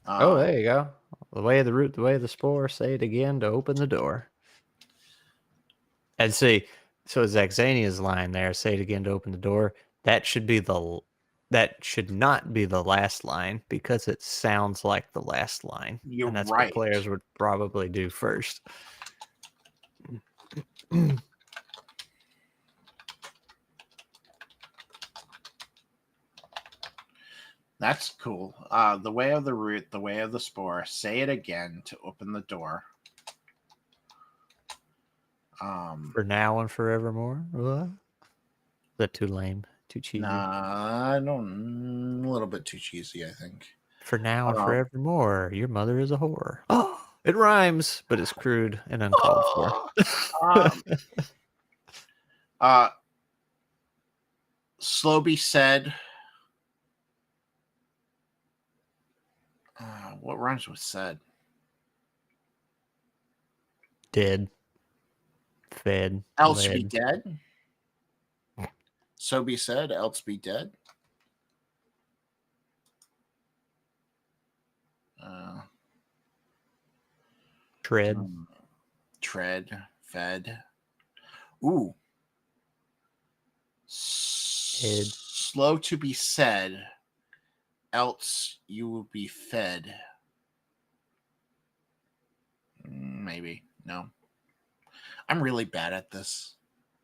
Oh, Um, there you go. The way of the root, the way of the spore. Say it again to open the door. And see, so Zaxania's line there, say it again to open the door. That should be that should not be the last line because it sounds like the last line. you're And that's what right. players would probably do first. That's cool. The way of the root, the way of the spore. Say it again to open the door. For now and forevermore. What? Is that too lame? Too cheesy? Nah, I don't. A little bit too cheesy, I think. For now and Um, forevermore, your mother is a whore. Oh, it rhymes, but it's crude and uncalled for. um, uh, Sloby said, what rhymes with said? Dead, fed, Else be led. dead. So be said, else be dead. Uh, Tread. tread, fed. Ooh. Head. Slow to be said, else you will be fed. Maybe. No. I'm really bad at this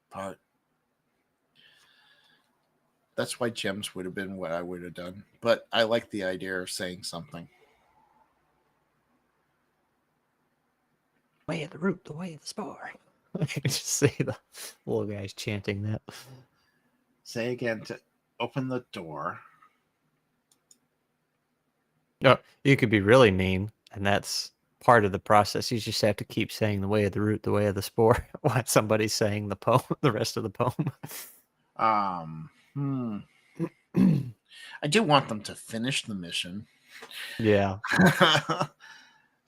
part. That's why gems would have been what I would have done. But I like the idea of saying something. Way of the root, the way of the spore. I can just see the little guys chanting that. Say again to open the door. No, you could be really mean, and that's part of the process. You just have to keep saying the way of the root, the way of the spore, while somebody's saying the poem, the rest of the poem. Hmm. I do want them to finish the mission. Yeah.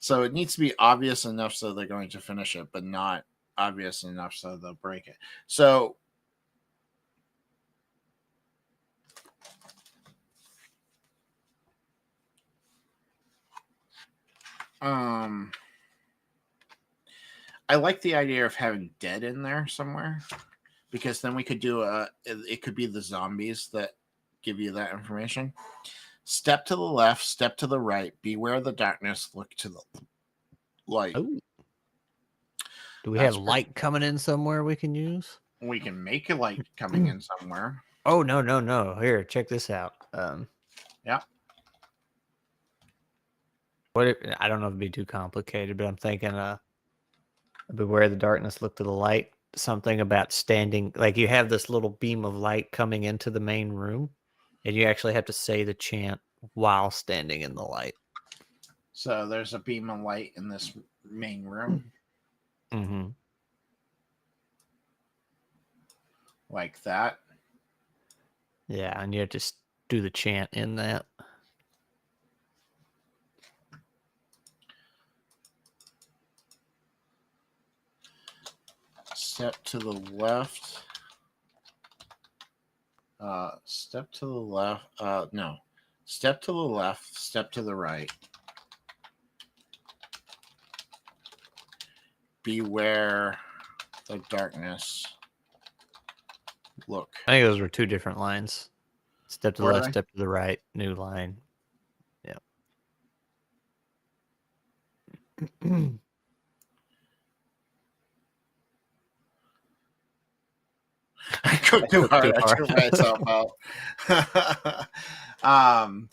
So it needs to be obvious enough so they're going to finish it, but not obvious enough so they'll break it. So I like the idea of having dead in there somewhere, because then we could do it could be the zombies that give you that information. Step to the left, step to the right, beware the darkness, look to the light. Oh. Do we That's have pretty. light coming in somewhere we can use? We can make a light coming in somewhere. Oh, no. Here, check this out. Yeah. I don't know if it'd be too complicated, but I'm thinking beware the darkness, look to the light. Something about standing, like you have this little beam of light coming into the main room, and you actually have to say the chant while standing in the light. So there's a beam of light in this main room. Mm-hmm. Like that. Yeah, and you have to do the chant in that. Step to the left. Step to the left. No. Step to the left. Step to the right. beware the darkness. Look. I think those were 2 different lines. Step to the Were left, they? step to the right, new line. Yeah. I cooked too hard. I took myself out.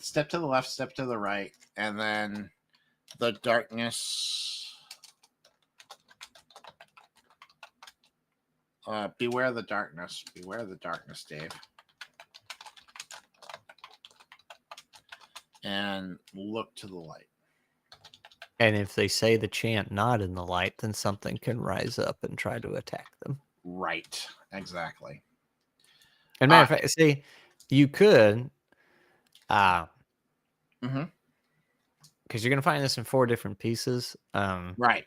Step to the left, step to the right, and then the darkness. Beware the darkness. Beware the darkness, Dave. And look to the light. And if they say the chant not in the light, then something can rise up and try to attack them. Right. Exactly. And matter of fact, see, you could, Mm-hmm. because you're gonna find this in 4 different pieces. Right.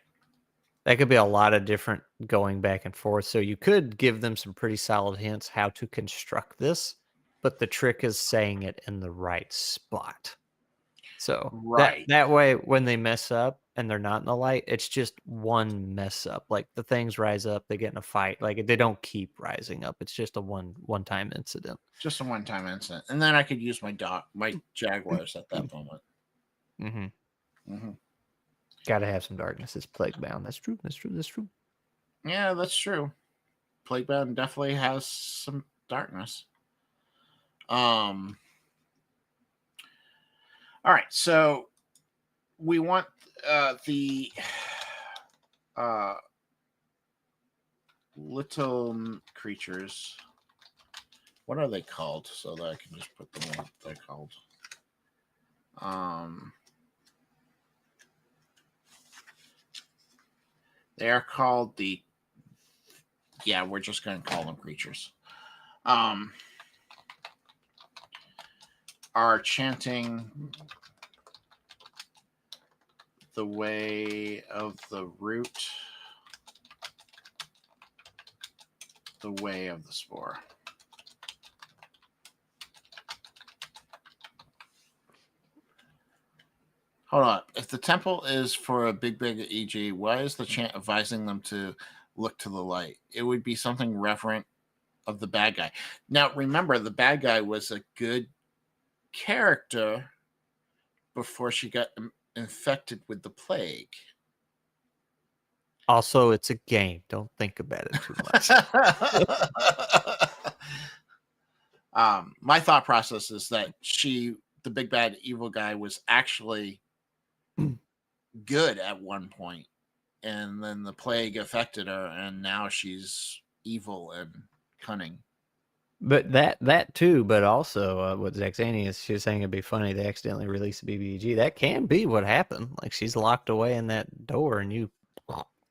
That could be a lot of different going back and forth. So you could give them some pretty solid hints how to construct this, but the trick is saying it in the right spot. So Right. that way, when they mess up and they're not in the light, it's just one mess up. Like the things rise up, they get in a fight. Like they don't keep rising up. It's just a one-time incident. Just a one-time incident, and then I could use my jaguars at that moment. Mm-hmm. Mm-hmm. Got to have some darkness. It's Plaguebound. That's true. That's true. That's true. Yeah, that's true. Plaguebound definitely has some darkness. All right, so we want the little creatures. What are they called? So that I can just put them what they're called. They are called the. Yeah, we're just going to call them creatures. Are chanting the way of the root, the way of the spore. Hold on. If the temple is for a big EG, why is the chant advising them to look to the light? It would be something reverent of the bad guy. Now, remember, the bad guy was a good character before she got infected with the plague. Also, it's a game. Don't think about it too much. My thought process is that the big bad evil guy, was actually good at one point, and then the plague affected her, and now she's evil and cunning. But that too, but also what Zach's saying is she was saying it'd be funny they accidentally released a BBG. That can be what happened. Like she's locked away in that door and you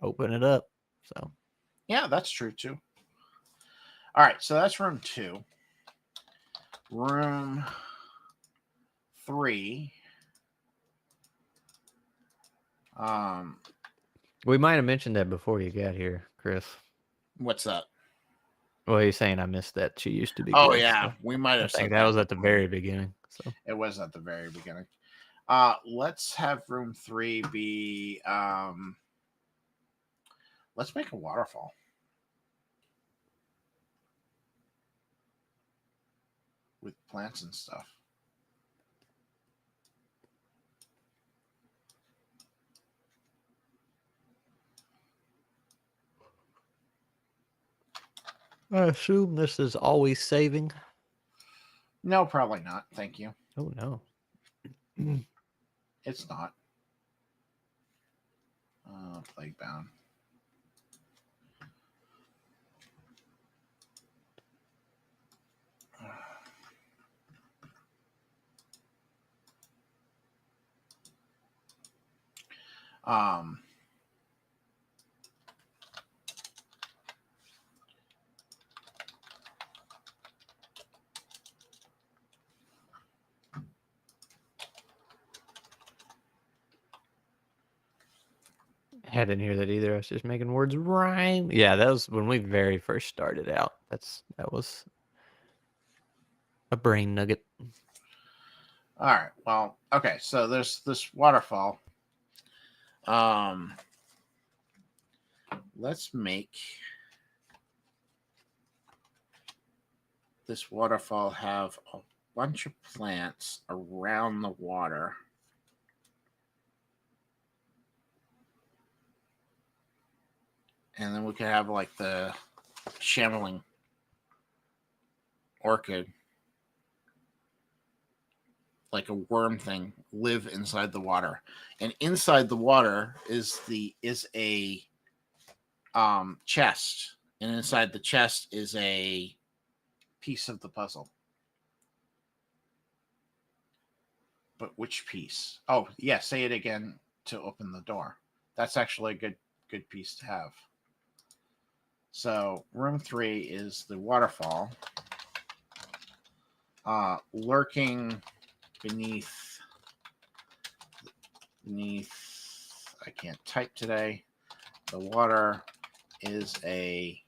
open it up. So yeah, that's true too. All right, so that's room 2. Room 3. We might have mentioned that before you got here, Chris. What's that? Well, you're saying I missed that. She used to be Oh good. yeah, So we might have I said think that was at the very beginning. So it was at the very beginning. Let's have room 3 be let's make a waterfall. With plants and stuff. I assume this is always saving. No, probably not. Thank you. Oh no. It's not. Plaguebound. I didn't hear that either. I was just making words rhyme. Yeah, that was when we very first started out. That was a brain nugget. All right. Well, okay. So there's this waterfall. let's make this waterfall have a bunch of plants around the water. And then we could have like the shambling orchid, like a worm thing, live inside the water. And inside the water is a chest. And inside the chest is a piece of the puzzle. But which piece? Oh, yeah, say it again to open the door. That's actually a good piece to have. So room 3 is the waterfall. Lurking beneath, I can't type today. The water is a,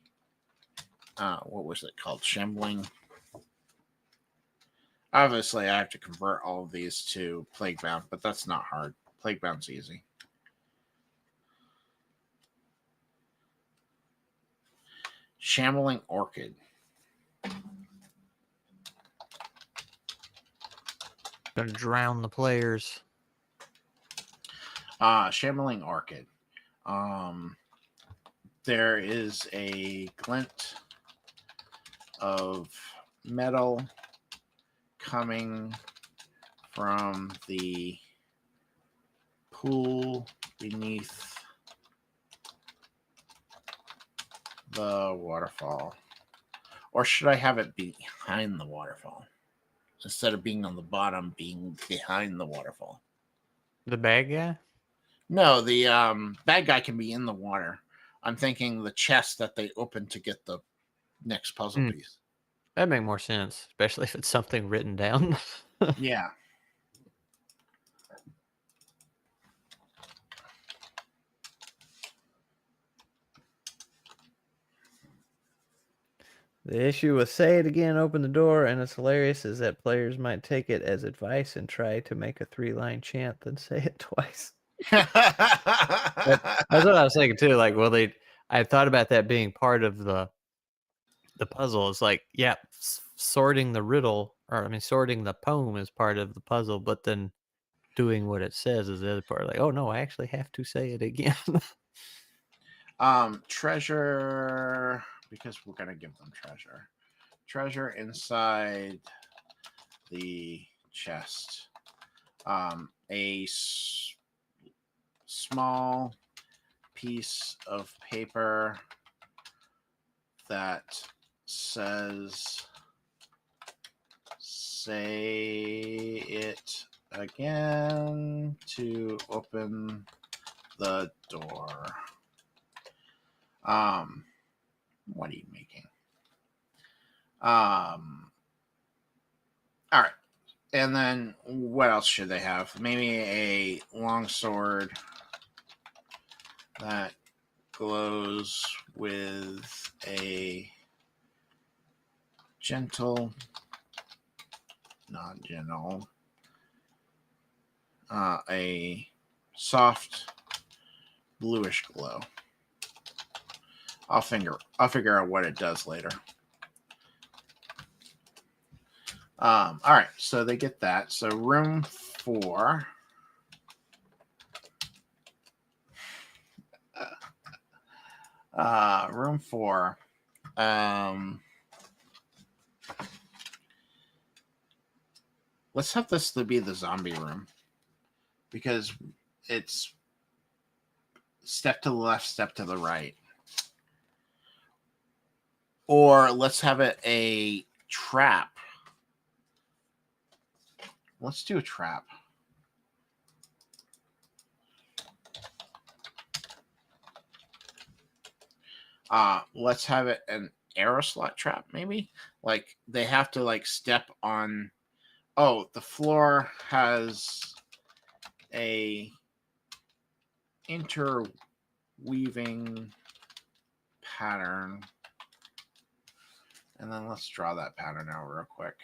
what was it called? Shambling. Obviously, I have to convert all of these to Plaguebound, but that's not hard. Plaguebound's easy. Shambling orchid. Gonna drown the players. Shambling orchid. There is a glint of metal coming from the pool beneath the waterfall. Or should I have it behind the waterfall? Instead of being on the bottom, being behind the waterfall. The bad guy? No, the bad guy can be in the water. I'm thinking the chest that they open to get the next puzzle piece. That'd make more sense, especially if it's something written down. Yeah. The issue with say it again, open the door, and it's hilarious is that players might take it as advice and try to make a 3-line chant, then say it twice. That's what I was thinking too. Like, well, I thought about that being part of the puzzle. It's like, yeah, sorting the riddle, or I mean, sorting the poem is part of the puzzle, but then doing what it says is the other part. Like, oh no, I actually have to say it again. Treasure, because we're gonna give them treasure. Treasure inside the chest. A small piece of paper that says, say it again to open the door. What are you making? All right. And then what else should they have? Maybe a long sword that glows with a gentle, not gentle, a soft bluish glow. I'll figure out what it does later. All right, so they get that. So room 4. Room 4. Let's have this to be the zombie room, because it's step to the left, step to the right. Or let's have it a trap. Let's do a trap. Let's have it an arrow slot trap, maybe? Like they have to like step on. Oh, the floor has a interweaving pattern. And then let's draw that pattern out real quick.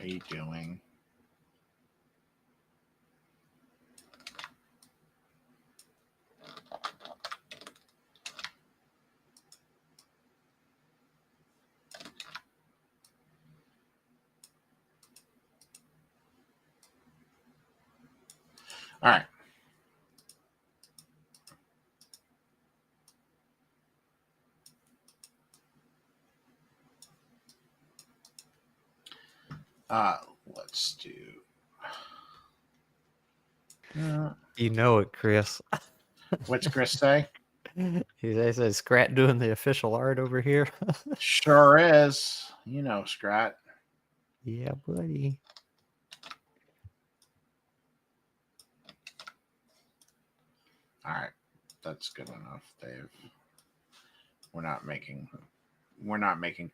are you doing? All right. Let's do. You know it, Chris. What's Chris say? He said Scrat doing the official art over here. Sure is. You know, Scrat. Yeah, buddy. All right, that's good enough, Dave. We're not making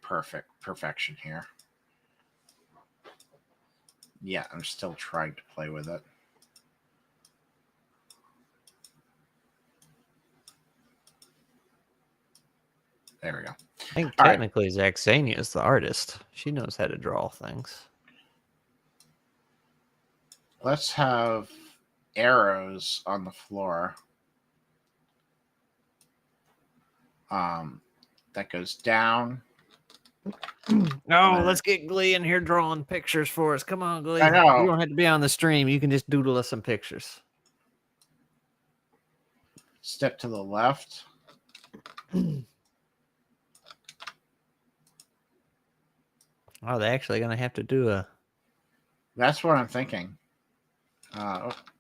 perfection here. Yeah, I'm still trying to play with it. There we go. I think All right. technically Zaxania is the artist. She knows how to draw things. Let's have arrows on the floor. That goes down. No, let's get Glee in here drawing pictures for us. Come on, Glee. I know. You don't have to be on the stream. You can just doodle us some pictures. Step to the left. Oh, they're actually going to have to do a... That's what I'm thinking.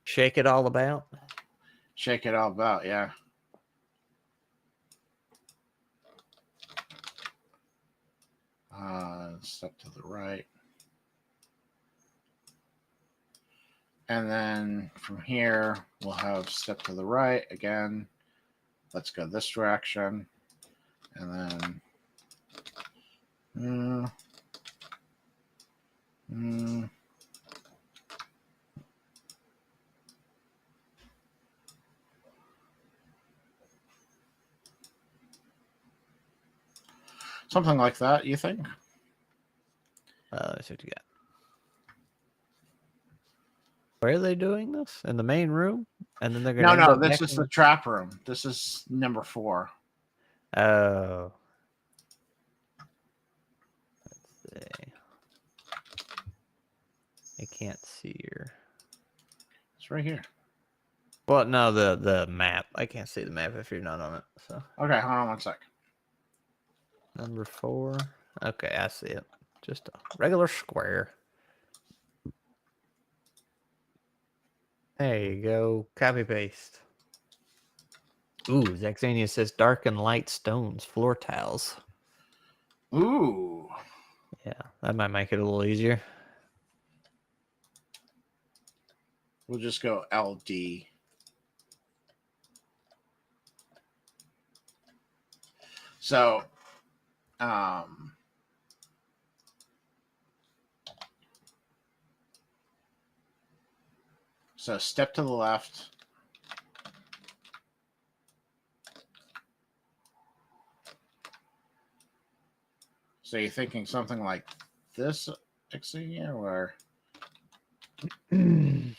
Shake it all about? Shake it all about, yeah. Step to the right. And then from here, we'll have step to the right again. Let's go this direction. And then... Something like that, you think? Let's see what you got. Where are they doing this? In the main room? And then they're going to... No, this is the trap room. This is number 4. Oh. Let's see. I can't see her. It's right here. Well, no, the map. I can't see the map if you're not on it. So. Okay, hold on one sec. Number 4. Okay, I see it. Just a regular square. There you go. Copy paste. Ooh, Zaxania says dark and light stones, floor tiles. Ooh. Yeah, that might make it a little easier. We'll just go LD. So, so step to the left. So you're thinking something like this, Xenia, or it's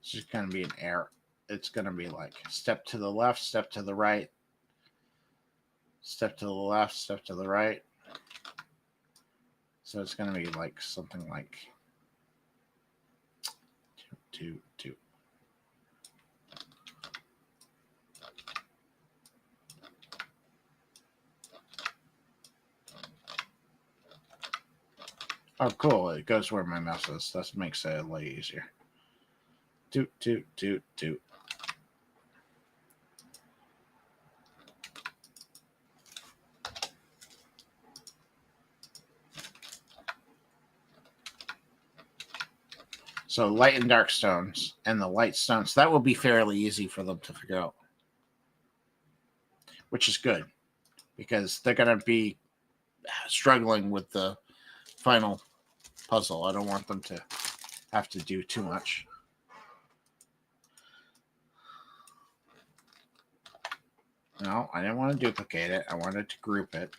just going to be an error. It's going to be like step to the left, step to the right, step to the left, step to the right. So it's going to be like something like 2, 2, 2. Oh, cool. It goes where my mouse is. That makes it a lot easier. 2, 2, 2, 2. So light and dark stones, and the light stones, that will be fairly easy for them to figure out, which is good because they're going to be struggling with the final puzzle. I don't want them to have to do too much. No, I didn't want to duplicate it. I wanted to group it.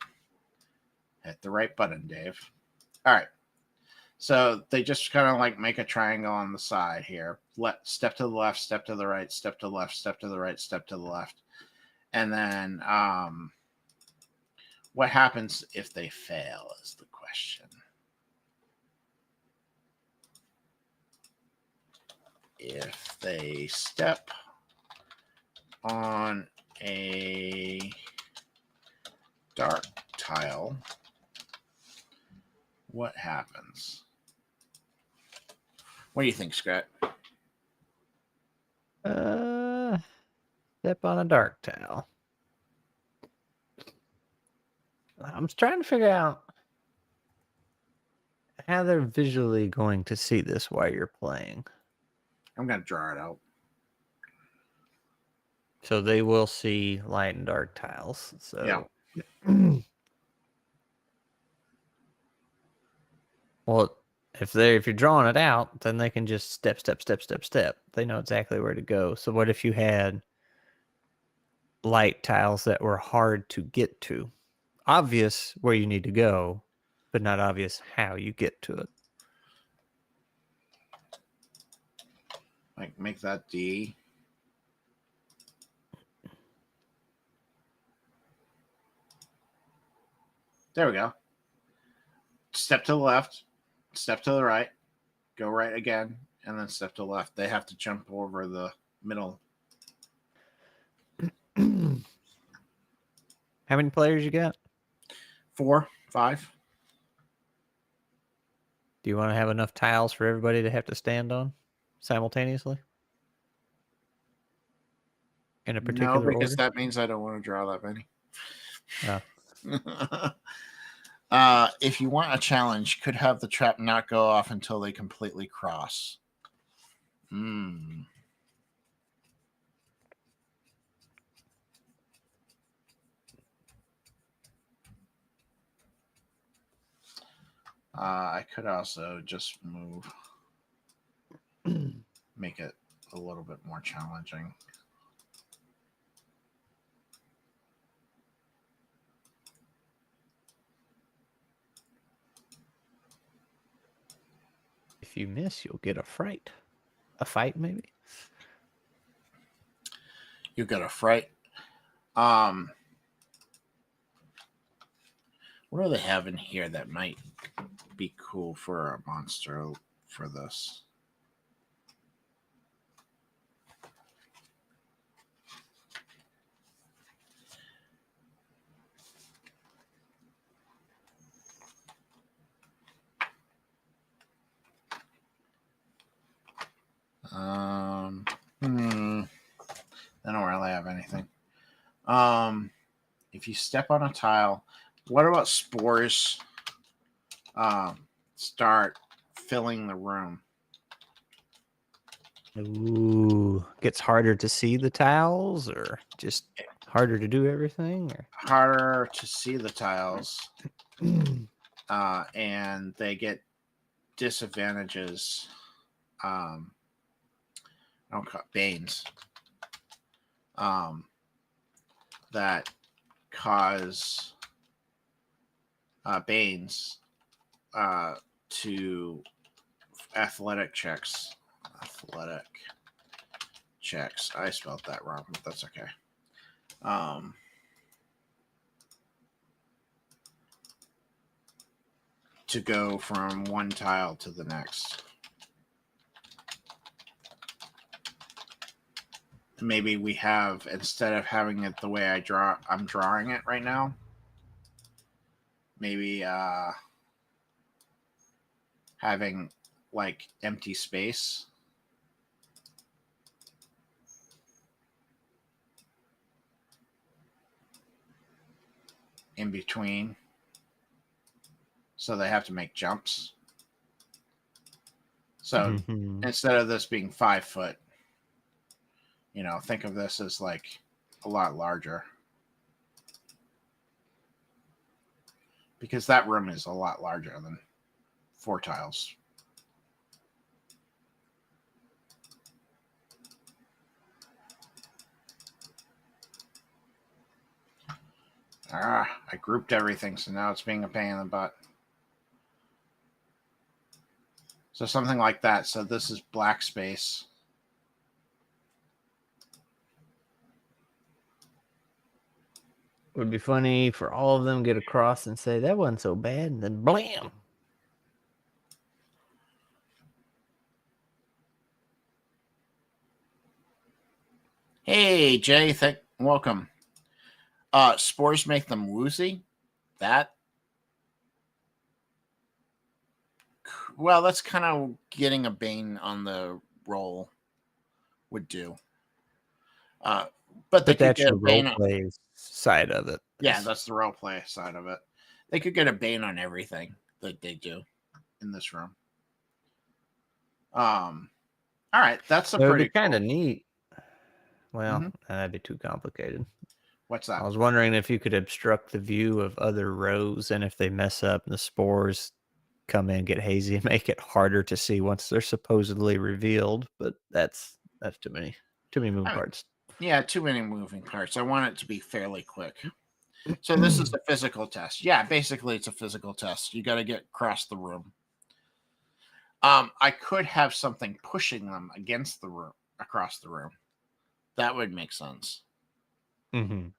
Hit the right button, Dave. All right. So they just kind of like make a triangle on the side here. Step to the left, step to the right, step to the left, step to the right, step to the left. And then what happens if they fail is the question. If they step on a dark tile, what happens? What do you think, Scrat? Step on a dark tile. I'm trying to figure out how they're visually going to see this while you're playing. I'm going to draw it out. So they will see light and dark tiles. So Yeah. Well, if you're drawing it out, then they can just step. They know exactly where to go. So what if you had light tiles that were hard to get to? Obvious where you need to go, but not obvious how you get to it. Like make that D. There we go. Step to the left, step to the right, go right again, and then step to the left. They have to jump over the middle. How many players you got? 4, 5. Do you want to have enough tiles for everybody to have to stand on simultaneously? In a particular No, because order? that means I don't want to draw that many. If you want a challenge, could have the trap not go off until they completely cross. I could also just move, make it a little bit more challenging. If you miss, you'll get a fright. A fight, maybe? You get a fright. What do they have in here that might be cool for a monster for this? I don't really have anything. If you step on a tile, what about spores? Start filling the room. Ooh, gets harder to see the tiles, or just harder to do everything, or harder to see the tiles, and they get disadvantages. Banes. That cause Banes to athletic checks. Athletic checks. I spelled that wrong, but that's okay. To go from one tile to the next. Maybe we have, instead of having it the way I'm drawing it right now, maybe having like empty space. In between. So they have to make jumps. So instead of this being 5 foot, think of this as like a lot larger. Because that room is a lot larger than 4 tiles. I grouped everything, so now it's being a pain in the butt. So something like that. So this is black space. Would be funny for all of them get across and say that wasn't so bad, and then blam. Hey Jay, welcome. Spores make them woozy. Well, that's kind of getting a Bane on the roll would do. But they But could that's get a your role Bane. play side of it. Yeah, that's the role play side of it. They could get a Bane on everything that they do in this room. All right, that's a It would be pretty kind cool. of neat. Well, Mhm. that'd be too complicated. What's I that? was wondering if you could obstruct the view of other rows, and if they mess up, the spores come in, get hazy, and make it harder to see once they're supposedly revealed. But that's too many moving parts. Yeah, too many moving parts. I want it to be fairly quick. So this is a physical test. Yeah, basically it's a physical test. You got to get across the room. I could have something pushing them against the room, across the room. That would make sense. Mm-hmm.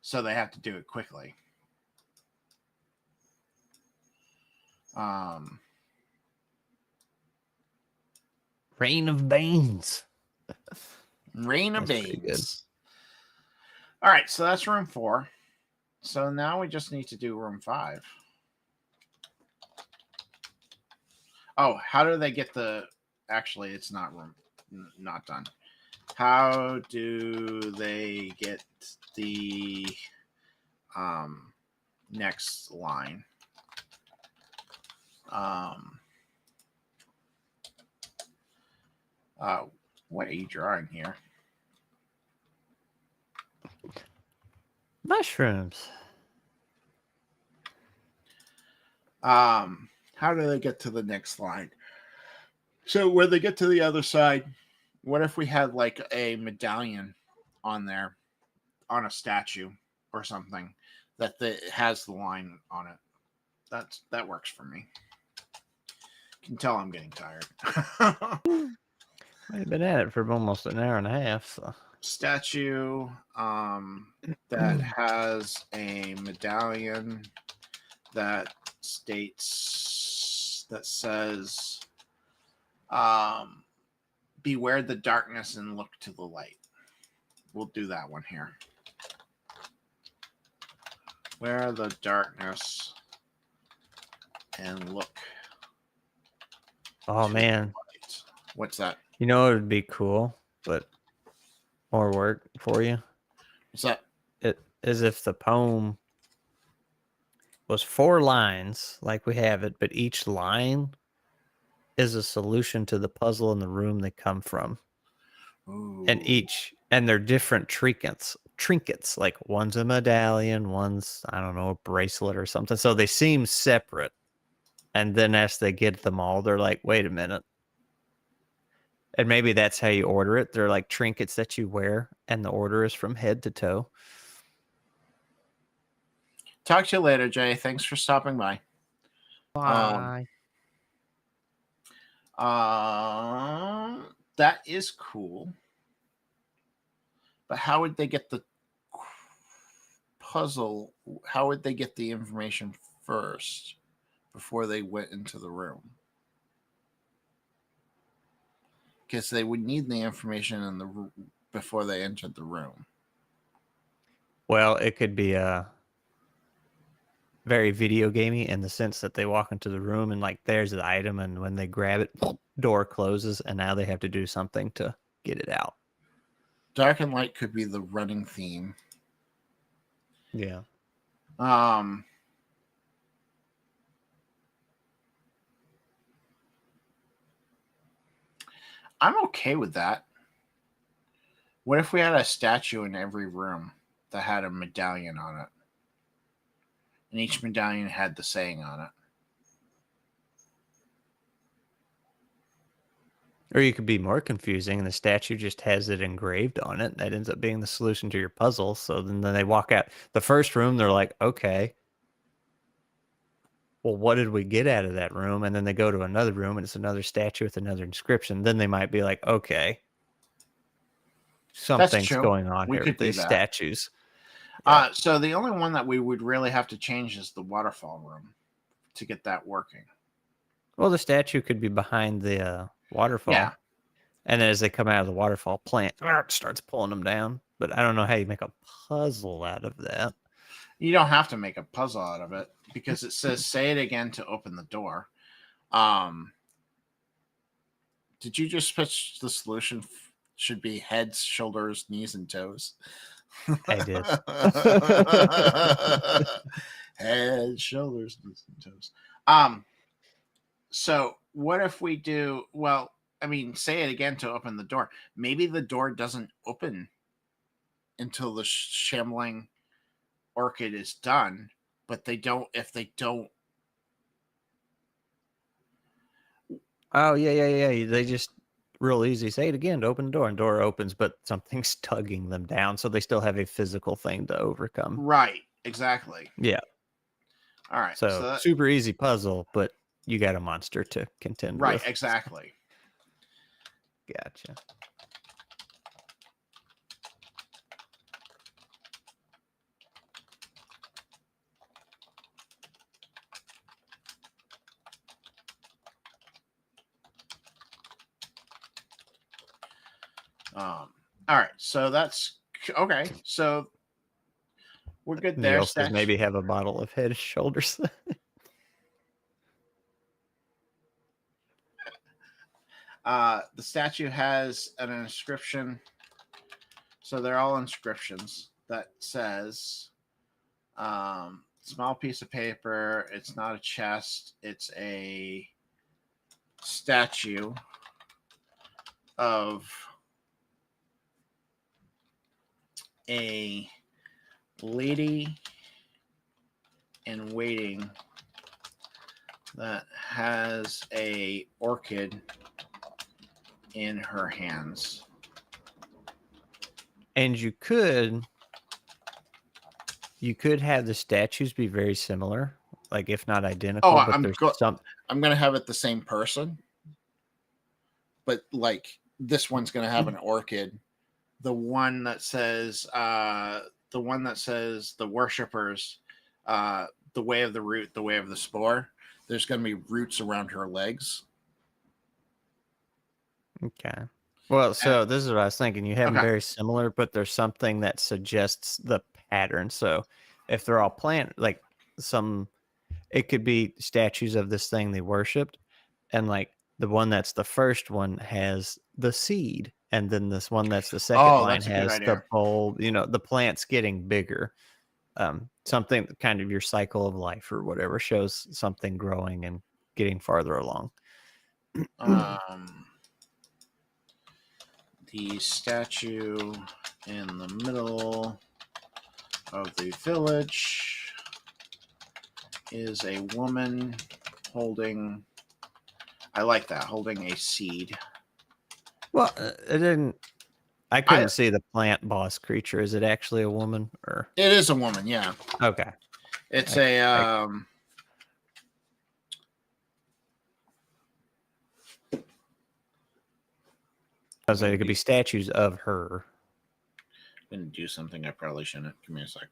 So they have to do it quickly. Rain of Banes. Rain of That's pretty good. Banes. All right, so that's room 4. So now we just need to do room 5. Oh, how do they get the? Actually, it's not not done. How do they get the next line? What are you drawing here? Mushrooms. How do they get to the next line? So when they get to the other side, what if we had like a medallion on there, on a statue or something that has the line on it? That works for me. You can tell I'm getting tired. I've been at it for almost an hour and a half. So. Statue that has a medallion that says beware the darkness and look to the light. We'll do that one here. Where the darkness and look. Oh man, light. What's that? You know it would be cool, but more work for you. What's that? It is if the poem was 4 lines, like we have it, but each line is a solution to the puzzle in the room they come from. Ooh. And they're different trinkets. Like one's a medallion, one's, I don't know, a bracelet or something. So they seem separate. And then as they get them all, they're like, wait a minute. And maybe that's how you order it. They're like trinkets that you wear, and the order is from head to toe. Talk to you later, Jay. Thanks for stopping by. Bye. That is cool. But how would they get the puzzle? How would they get the information first before they went into the room? Because they would need the information before they entered the room. Well, it could be a very video gamey in the sense that they walk into the room and like there's the item, and when they grab it, door closes, and now they have to do something to get it out. Dark and light could be the running theme. Yeah. I'm okay with that. What if we had a statue in every room that had a medallion on it? And each medallion had the saying on it. Or you could be more confusing, and the statue just has it engraved on it. That ends up being the solution to your puzzle. So then they walk out the first room, they're like, okay. well, what did we get out of that room? And then they go to another room and it's another statue with another inscription. Then they might be like, okay, That's something's true. going on We here could with do these that. statues. Yeah. So the only one that we would really have to change is the waterfall room to get that working. Well, the statue could be behind the waterfall. Yeah. And then as they come out of the waterfall, plant starts pulling them down. But I don't know how you make a puzzle out of that. You don't have to make a puzzle out of it because it says say it again to open the door. Did you just pitch the solution should be heads, shoulders, knees, and toes? I did. Head, shoulders, knees, and toes. So what if we do, well, I mean, say it again to open the door. Maybe the door doesn't open until the shambling orchid is done, but they don't, if they don't. Oh, yeah. They just real easy. Say it again to open the door, and door opens, but something's tugging them down. So they still have a physical thing to overcome. Right. Exactly. Yeah. All right. So super easy puzzle, but you got a monster to contend with. Right. Exactly. Gotcha. All right. So that's okay. So we're good there. Neil says maybe have a bottle of Head and Shoulders. The statue has an inscription. So they're all inscriptions that says, small piece of paper. It's not a chest. It's a statue of a lady in waiting that has a orchid in her hands. And you could have the statues be very similar, like if not identical. Oh, but I'm gonna have it the same person, but like this one's gonna have an orchid. The one that says the worshippers, the way of the root, the way of the spore. There's gonna be roots around her legs. Okay. Well, so this is what I was thinking. You have them Okay. very similar, but there's something that suggests the pattern. So if they're all plant, like it could be statues of this thing they worshipped, and like the one that's the first one has the seed, and then this one that's the second line has the bulb. You know, the plant's getting bigger. Something kind of your cycle of life or whatever shows something growing and getting farther along. The statue in the middle of the village is a woman holding, I like that, holding a seed. Well, I couldn't see the plant boss creature. Is it actually a woman or? It is a woman, yeah. Okay. It's I was like, it could be statues of her. I'm going to do something I probably shouldn't. Give me a sec.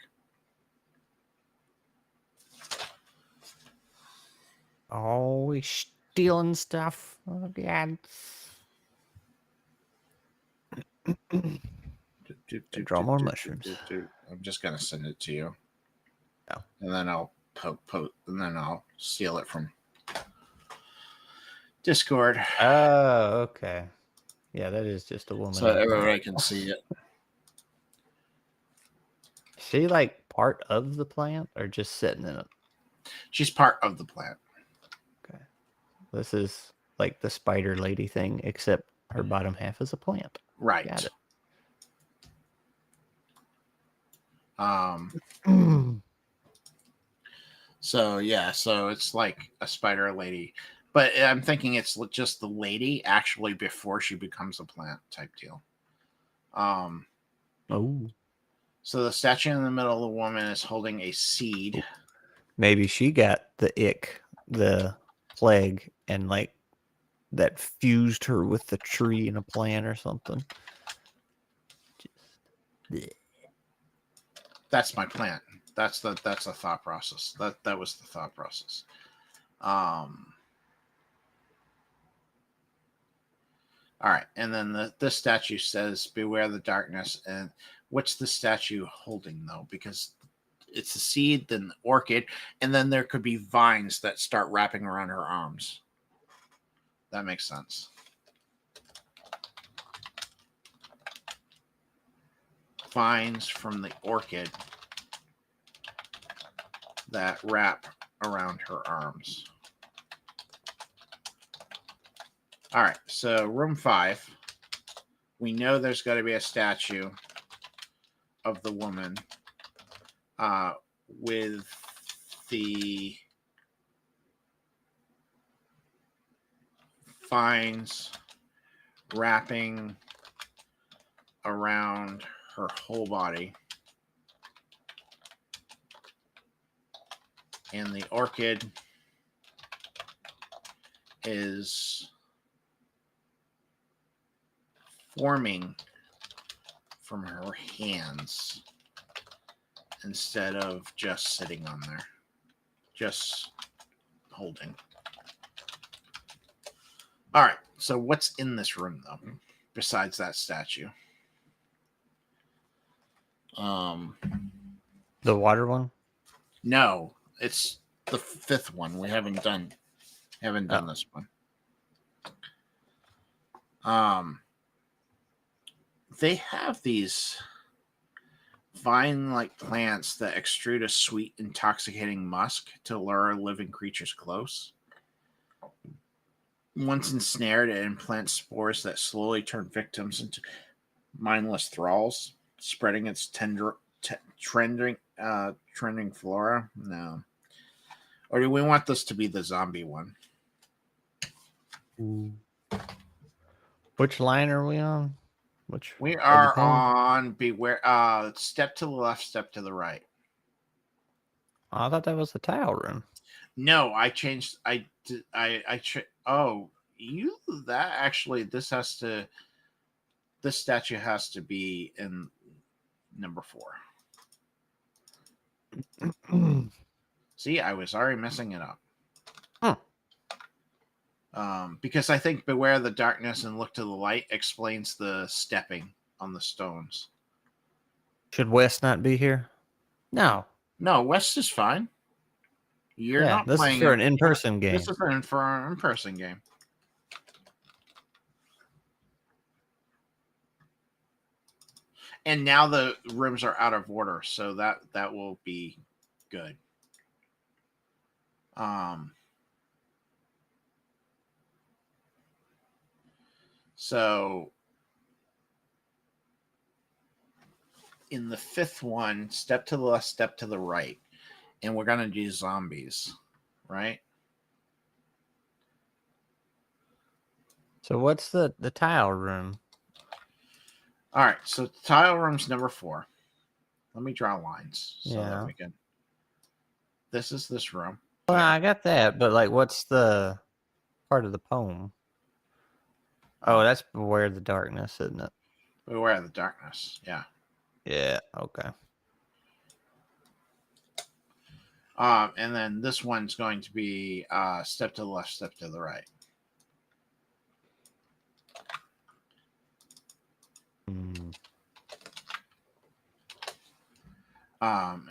Oh, he's stealing stuff. Oh, God. Draw more mushrooms. I'm just going to send it to you. Oh. And then I'll and then I'll steal it from Discord. Oh, okay. Yeah, that is just a woman. So everybody can see it. Is she like part of the plant or just sitting in it? She's part of the plant. Okay. This is like the spider lady thing, except her bottom half is a plant. Right. Got it. So yeah, so it's like a spider lady. But I'm thinking it's just the lady actually before she becomes a plant type deal. Oh. So the statue in the middle of the woman is holding a seed. Maybe she got the ick the plague and like that fused her with the tree and a plant or something. Just, That's my plan. That's the thought process. That was the thought process. All right, and then this statue says, "Beware the darkness." And what's the statue holding though? Because it's a seed, then the orchid, and then there could be vines that start wrapping around her arms. That makes sense. Vines from the orchid that wrap around her arms. All right, so room 5. We know there's got to be a statue of the woman with the vines wrapping around her whole body. And the orchid is forming from her hands instead of just sitting on there, just holding. All right, so what's in this room though, besides that statue? the water one? No, it's the 5th one. We haven't done this one. They have these vine-like plants that extrude a sweet, intoxicating musk to lure living creatures close. Once ensnared, it implants spores that slowly turn victims into mindless thralls, spreading its trending flora. No. Or do we want this to be the zombie one? Which line are we on? We are on beware. Step to the left, step to the right. I thought that was the tile room. No, I changed. Oh, you that actually this statue has to be in number 4. See, I was already messing it up. Because I think beware the darkness and look to the light explains the stepping on the stones. Should West not be here? No. No, West is fine. You're not this playing is for an in-person game. This is for an in-person game. And now the rooms are out of order, so that will be good. So in the 5th one, step to the left, step to the right, and we're gonna do zombies, right? So what's the tile room? All right, so tile room's number 4. Let me draw lines so that we can. This is this room. Well, I got that, but like, what's the part of the poem? Oh, that's Beware the Darkness, isn't it? Beware the Darkness, yeah. Yeah, okay. And then this one's going to be step to the left, step to the right.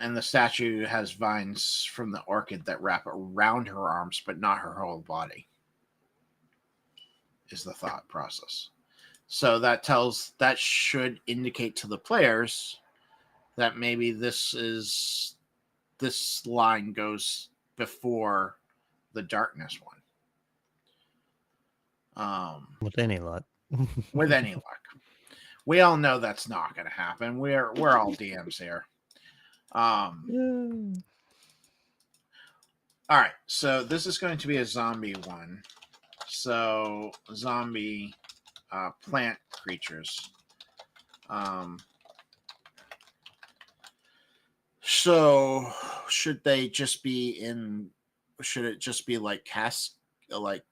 And the statue has vines from the orchid that wrap around her arms, but not her whole body, is the thought process. So that should indicate to the players that maybe this line goes before the darkness one. With any luck. With any luck. We all know that's not going to happen. We're all DMs here. All right, so this is going to be a zombie one. So zombie plant creatures. So should they just be in should it just be like like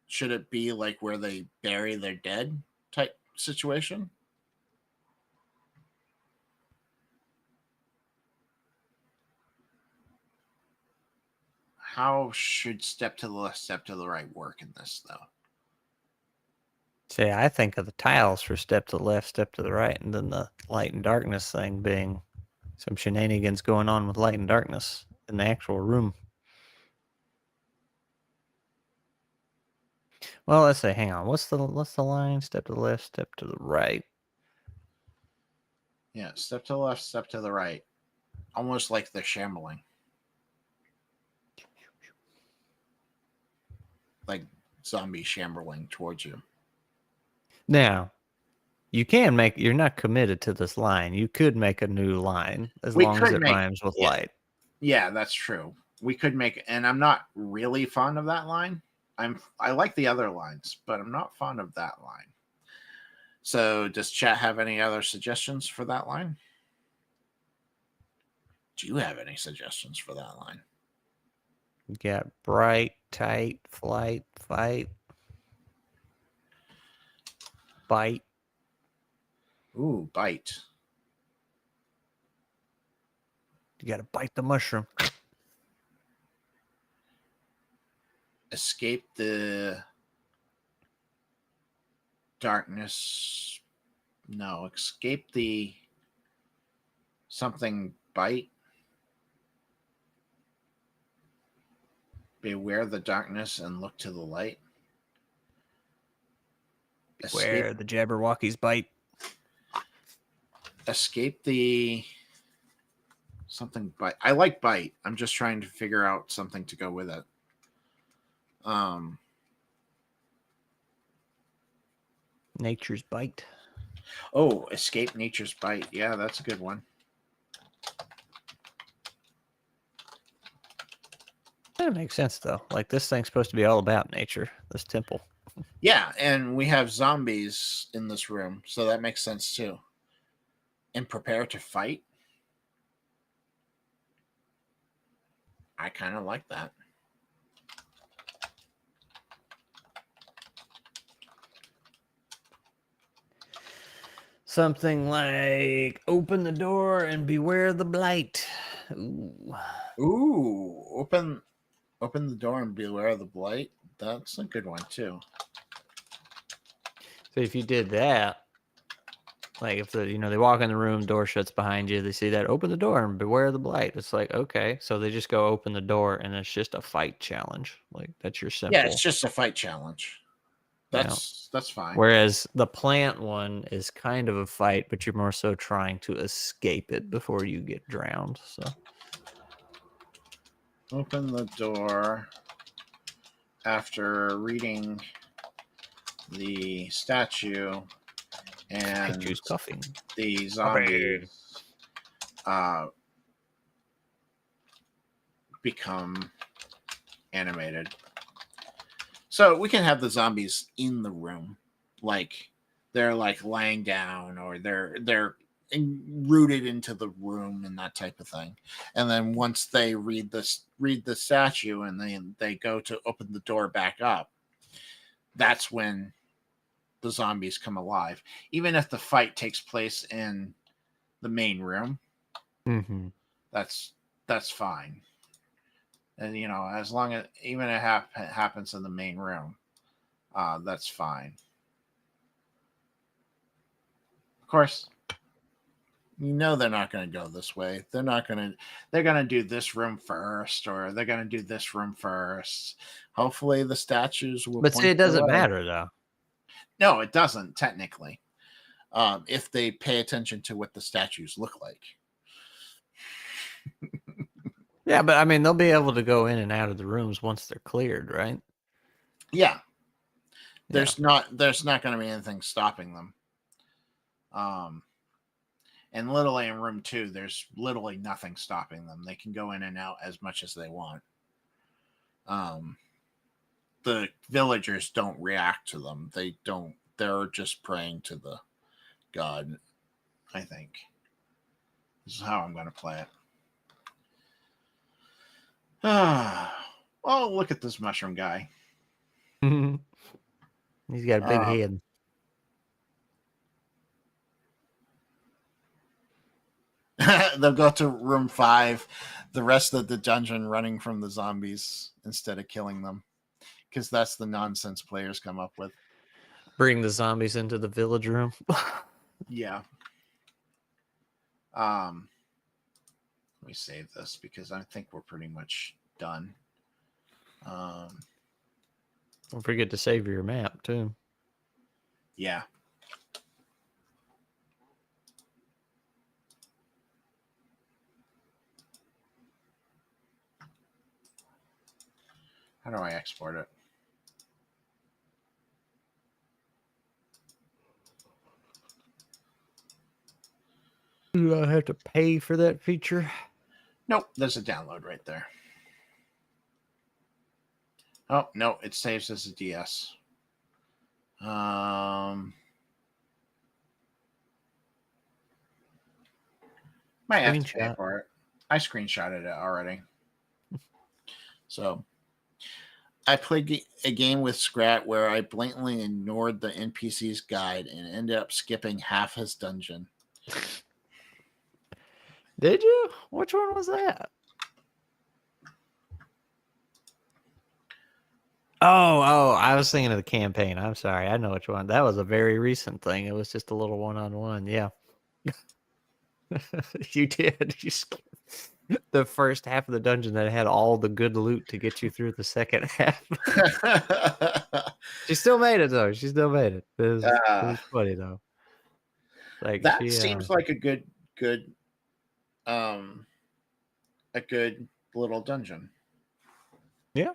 should it be like where they bury their dead type situation? How should step to the left, step to the right work in this though? See, I think of the tiles for step to the left, step to the right, and then the light and darkness thing being some shenanigans going on with light and darkness in the actual room. Well, let's say, hang on. What's the line? Step to the left, step to the right. Yeah, step to the left, step to the right. Almost like they're shambling. Like zombie shambling towards you. Now, you can make, you're not committed to this line. You could make a new line as We long as could it make rhymes with light. Yeah, that's true. We could make, and I'm not really fond of that line. I like the other lines, but I'm not fond of that line. So, does chat have any other suggestions for that line? Do you have any suggestions for that line? You got bright, tight, flight, fight, bite. Ooh, bite. You got to bite the mushroom. Escape the darkness. No, escape the something bite. Beware the darkness and look to the light. Where the Jabberwockies bite. Escape the something bite. I like bite. I'm just trying to figure out something to go with it. Nature's bite. Oh, escape nature's bite. Yeah, that's a good one. That makes sense though. Like this thing's supposed to be all about nature. This temple. Yeah, and we have zombies in this room, so that makes sense too. And prepare to fight. I kind of like that. Something like open the door and beware the blight. Ooh. Ooh, open the door and beware of the blight. That's a good one too. So if you did that, like if they walk in the room, door shuts behind you, they see that, open the door and beware the blight. It's like, okay, so they just go open the door and it's just a fight challenge. Like that's your simple. Yeah, it's just a fight challenge. That's fine. Whereas the plant one is kind of a fight, but you're more so trying to escape it before you get drowned. So open the door after reading the statue and Statue's coughing. The zombies become animated. So we can have the zombies in the room, like they're like laying down, or they're rooted into the room and that type of thing. And then once they read the statue and then they go to open the door back up, that's when the zombies come alive. Even if the fight takes place in the main room, that's fine. And as long as even it happens in the main room, that's fine. Of course, they're not going to go this way. They're going to do this room first, or they're going to do this room first. Hopefully the statues will. But see, it doesn't matter though. No, it doesn't technically. If they pay attention to what the statues look like. Yeah, but I mean, they'll be able to go in and out of the rooms once they're cleared, right? Yeah. There's not going to be anything stopping them. And literally in room 2, there's literally nothing stopping them. They can go in and out as much as they want. The villagers don't react to them. They're just praying to the god, I think. This is how I'm going to play it. Oh, look at this mushroom guy. He's got a big head. They'll go to room 5, the rest of the dungeon running from the zombies instead of killing them, because that's the nonsense players come up with. Bring the zombies into the village room. Yeah. Let me save this because I think we're pretty much done. Don't forget to save your map too. Yeah. How do I export it? Do I have to pay for that feature? Nope, there's a download right there. Oh, no, it saves as a DS. Might have to pay for it. I screenshotted it already. So I played a game with Scrat where I blatantly ignored the NPC's guide and ended up skipping half his dungeon. Did you? Which one was that? Oh, I was thinking of the campaign. I'm sorry. I know which one. That was a very recent thing. It was just a little one-on-one. Yeah. You did. You skipped the first half of the dungeon that had all the good loot to get you through the second half. She still made it, though. She still made it. It was funny, though. Like that seems like a good little dungeon. Yeah.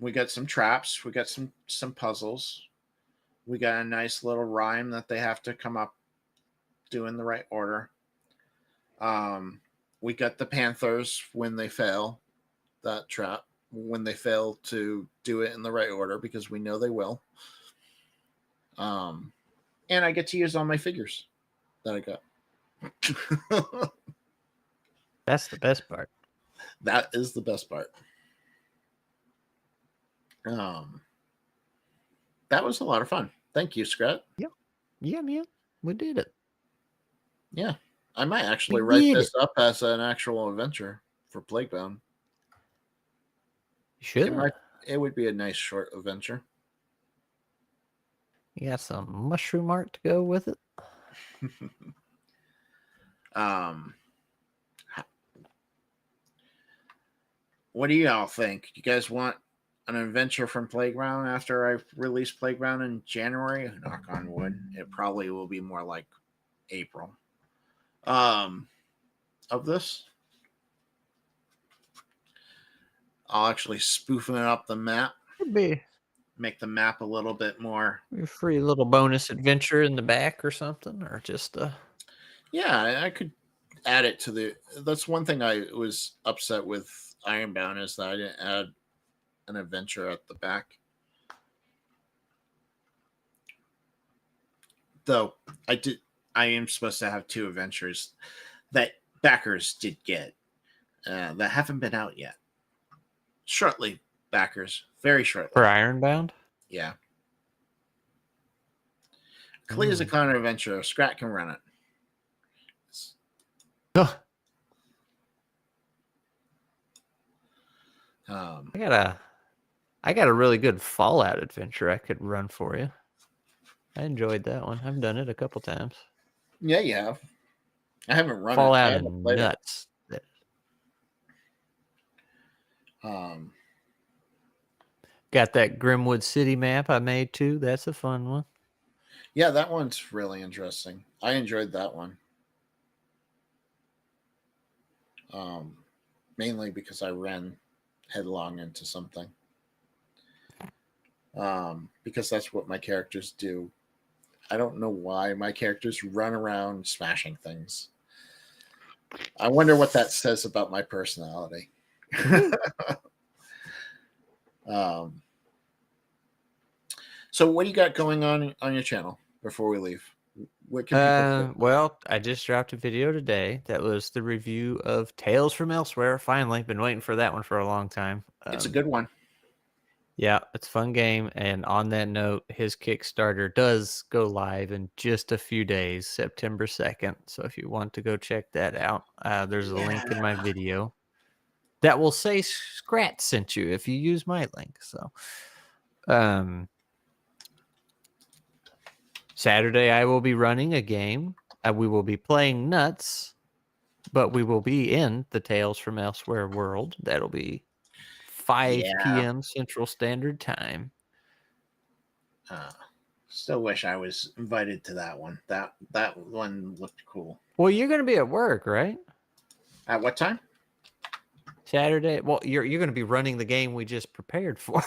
We got some traps. We got some puzzles. We got a nice little rhyme that they have to come up do in the right order. We got the Panthers when they fail that trap, when they fail to do it in the right order, because we know they will. And I get to use all my figures that I got. That's the best part. That is the best part. That was a lot of fun. Thank you, Scrat. Yeah, man. We did it. Yeah. I might actually write this up as an actual adventure for Plaguebound. You should. It would be a nice short adventure. You got some mushroom art to go with it. What do you all think? You guys want an adventure from Plaguebound after I release Plaguebound in January? Knock on wood. It probably will be more like April. Of this, I'll actually spoofen up the map. Could be. Make the map a little bit more. A free little bonus adventure in the back or something, or just Yeah, I could add it to the. That's one thing I was upset with Ironbound is that I didn't add an adventure at the back. Though I am supposed to have 2 adventures that backers did get that haven't been out yet. Shortly, backers, very shortly. For Ironbound? Yeah. Klee is a kind of adventure. Scrat can run it. I got a really good Fallout adventure I could run for you. I enjoyed that one. I've done it a couple times. Yeah, you have. I haven't run Fallout it. and nuts. Got that Grimwood City map I made too. That's a fun one. Yeah, that one's really interesting. I enjoyed that one. Mainly because I ran headlong into something. Because that's what my characters do. I don't know why my characters run around smashing things. I wonder what that says about my personality. So what do you got going on your channel before we leave? What can people do? Well, I just dropped a video today that was the review of Tales from Elsewhere. Finally, been waiting for that one for a long time. It's a good one. Yeah, it's a fun game. And on that note, his Kickstarter does go live in just a few days, September 2nd. So if you want to go check that out, there's a link in my Yeah. video that will say Scrat sent you if you use my link. So, Saturday I will be running a game. We will be playing Nuts, but we will be in the Tales from Elsewhere world. That'll be 5 Yeah. p.m. Central Standard Time. Still wish I was invited to that one. That one looked cool. Well, you're going to be at work, right? At what time? Saturday. Well, you're going to be running the game we just prepared for.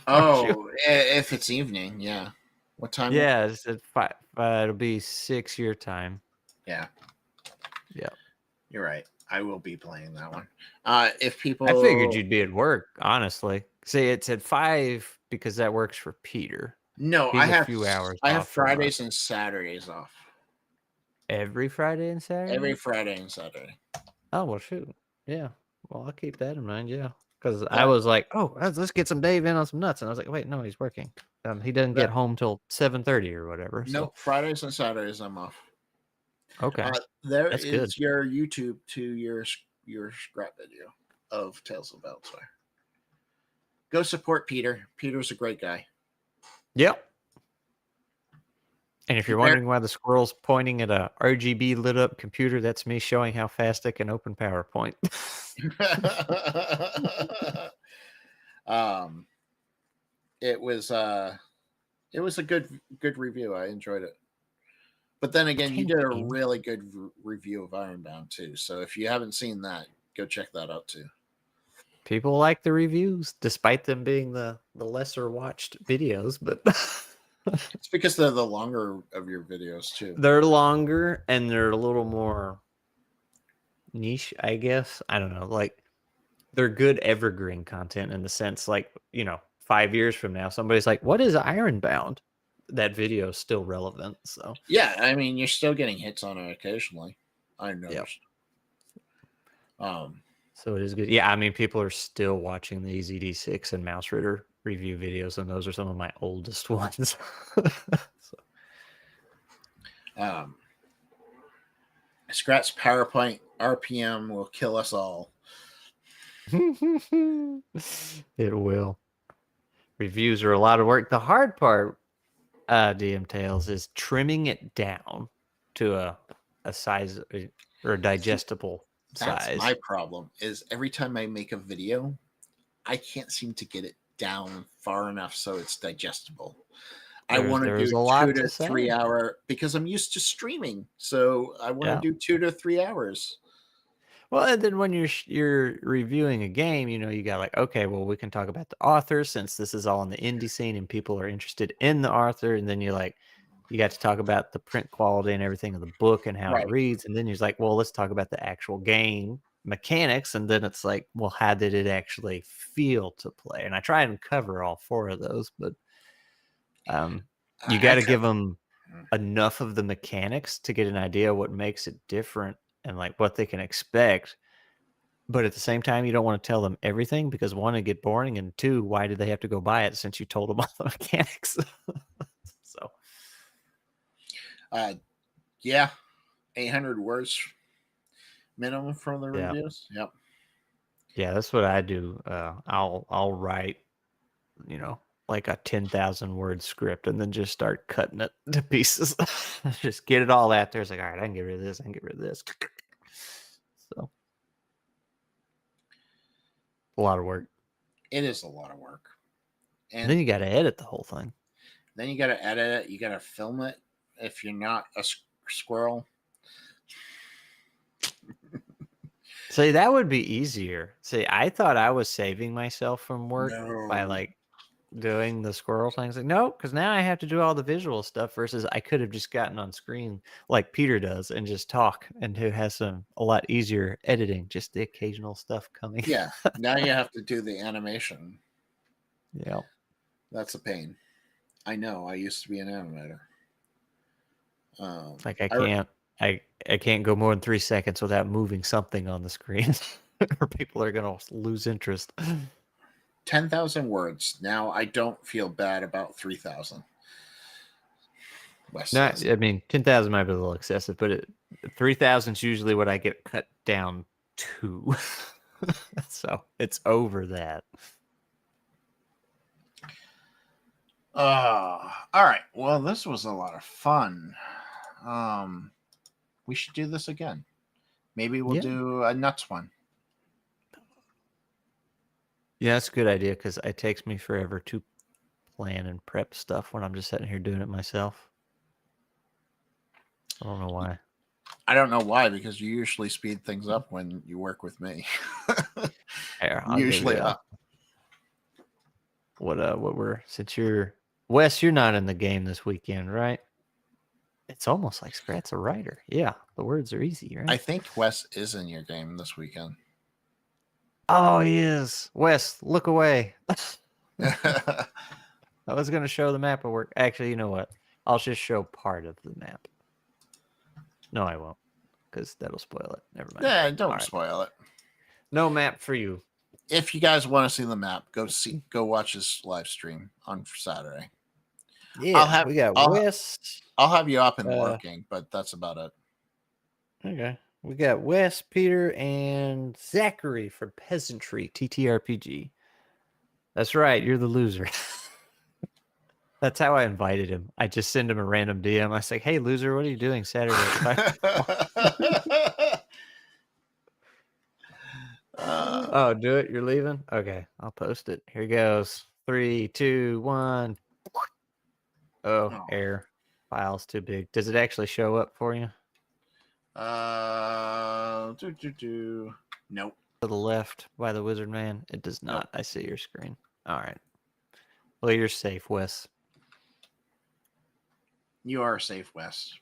Oh, if it's evening, yeah. What time? Yeah, it's at 5. It'll be 6 your time. Yeah. Yeah. You're right. I will be playing that one. If people, I figured you'd be at work, honestly. See, it's at 5 because that works for Peter. No, He's a few hours I have off from Fridays us. and Saturdays off. Every Friday and Saturday? Every Friday and Saturday. Oh, well, shoot. Yeah. Well, I'll keep that in mind. Yeah. Because I was like, oh, let's get some Dave in on some nuts. And I was like, wait, no, he's working. He doesn't get home till 7:30 or whatever. No, So. Fridays and Saturdays I'm off. Okay. There That's is good. your YouTube to your scrap video of Tales of Elsewhere. Go support Peter. Peter's a great guy. Yep. And if you're wondering why the squirrel's pointing at a RGB lit up computer, that's me showing how fast I can open PowerPoint. It was a good review. I enjoyed it. But then again, you did a really good review of Ironbound too. So if you haven't seen that, go check that out too. People like the reviews, despite them being the lesser watched videos, but it's because they're the longer of your videos too. They're longer and they're a little more niche, I guess. I don't know. Like they're good evergreen content in the sense, like, 5 years from now, somebody's like, "What is Ironbound?" That video is still relevant. So yeah, I mean, you're still getting hits on it occasionally. I noticed. Yep. So it is good. Yeah, I mean, people are still watching the EZD6 and Mouse Ritter review videos, and those are some of my oldest ones. Scrat's PowerPoint RPM will kill us all. It will. Reviews are a lot of work. The hard part, DM Tales, is trimming it down to a size or a digestible size. That's my problem. Is every time I make a video, I can't seem to get it down far enough so it's digestible. I want to do 2 to 3 hour because I'm used to streaming, so I want to do 2 to 3 hours. Well, and then when you're reviewing a game, you got like, okay, well, we can talk about the author since this is all in the indie scene and people are interested in the author, and then you got to talk about the print quality and everything of the book and how it reads, and then you're like, well, let's talk about the actual game mechanics, and then it's like, well, how did it actually feel to play? And I try and cover all 4 of those, but you got to give them enough of the mechanics to get an idea of what makes it different and like what they can expect. But at the same time, you don't want to tell them everything because 1, it'd get boring, and 2, why did they have to go buy it since you told them all the mechanics? So, yeah, 800 words minimum for the reviews. Yep. Yeah, that's what I do. I'll write, like a 10,000 word script and then just start cutting it to pieces. Just get it all out there. It's like, all right, I can get rid of this. I can get rid of this. So a lot of work. It is a lot of work. And then you got to edit the whole thing. Then you got to edit it. You got to film it. If you're not a squirrel. See, that would be easier. See, I thought I was saving myself from work by like doing the squirrel things. Like, no, because now I have to do all the visual stuff versus I could have just gotten on screen like Peter does and just talk, and who has a lot easier editing, just the occasional stuff coming. Yeah. Now you have to do the animation. Yeah. That's a pain. I know. I used to be an animator. Like I can't go more than 3 seconds without moving something on the screen, or people are gonna lose interest. 10,000 words. Now I don't feel bad about 3,000. Wes Not, says. I mean, 10,000 might be a little excessive, but 3,000 is usually what I get cut down to. So it's over that. All right. Well, this was a lot of fun. We should do this again. Maybe we'll do a nuts one. Yeah, that's a good idea because it takes me forever to plan and prep stuff when I'm just sitting here doing it myself. I don't know why. I don't know why, because you usually speed things up when you work with me. Here, Usually, since you're Wes, you're not in the game this weekend, right? It's almost like Scrat's a writer. Yeah, the words are easy, right? I think Wes is in your game this weekend. Oh, he is. Wes, look away. I was going to show the map of work. Actually, you know what? I'll just show part of the map. No, I won't, because that'll spoil it. Never mind. Yeah, don't spoil it. No map for you. If you guys want to see the map, go watch his live stream on Saturday. Yeah, we got Wes. I'll have you up and working, but that's about it. Okay. We got Wes, Peter, and Zachary from Peasantry TTRPG. That's right. You're the loser. That's how I invited him. I just send him a random DM. I say, "Hey, loser, what are you doing Saturday?" Oh, do it. You're leaving? Okay, I'll post it. Here goes. 3, 2, 1. Oh, error. File's too big. Does it actually show up for you? Nope. To the left by the wizard man. It does not. Nope. I see your screen. All right. Well, you're safe, Wes. You are safe, Wes.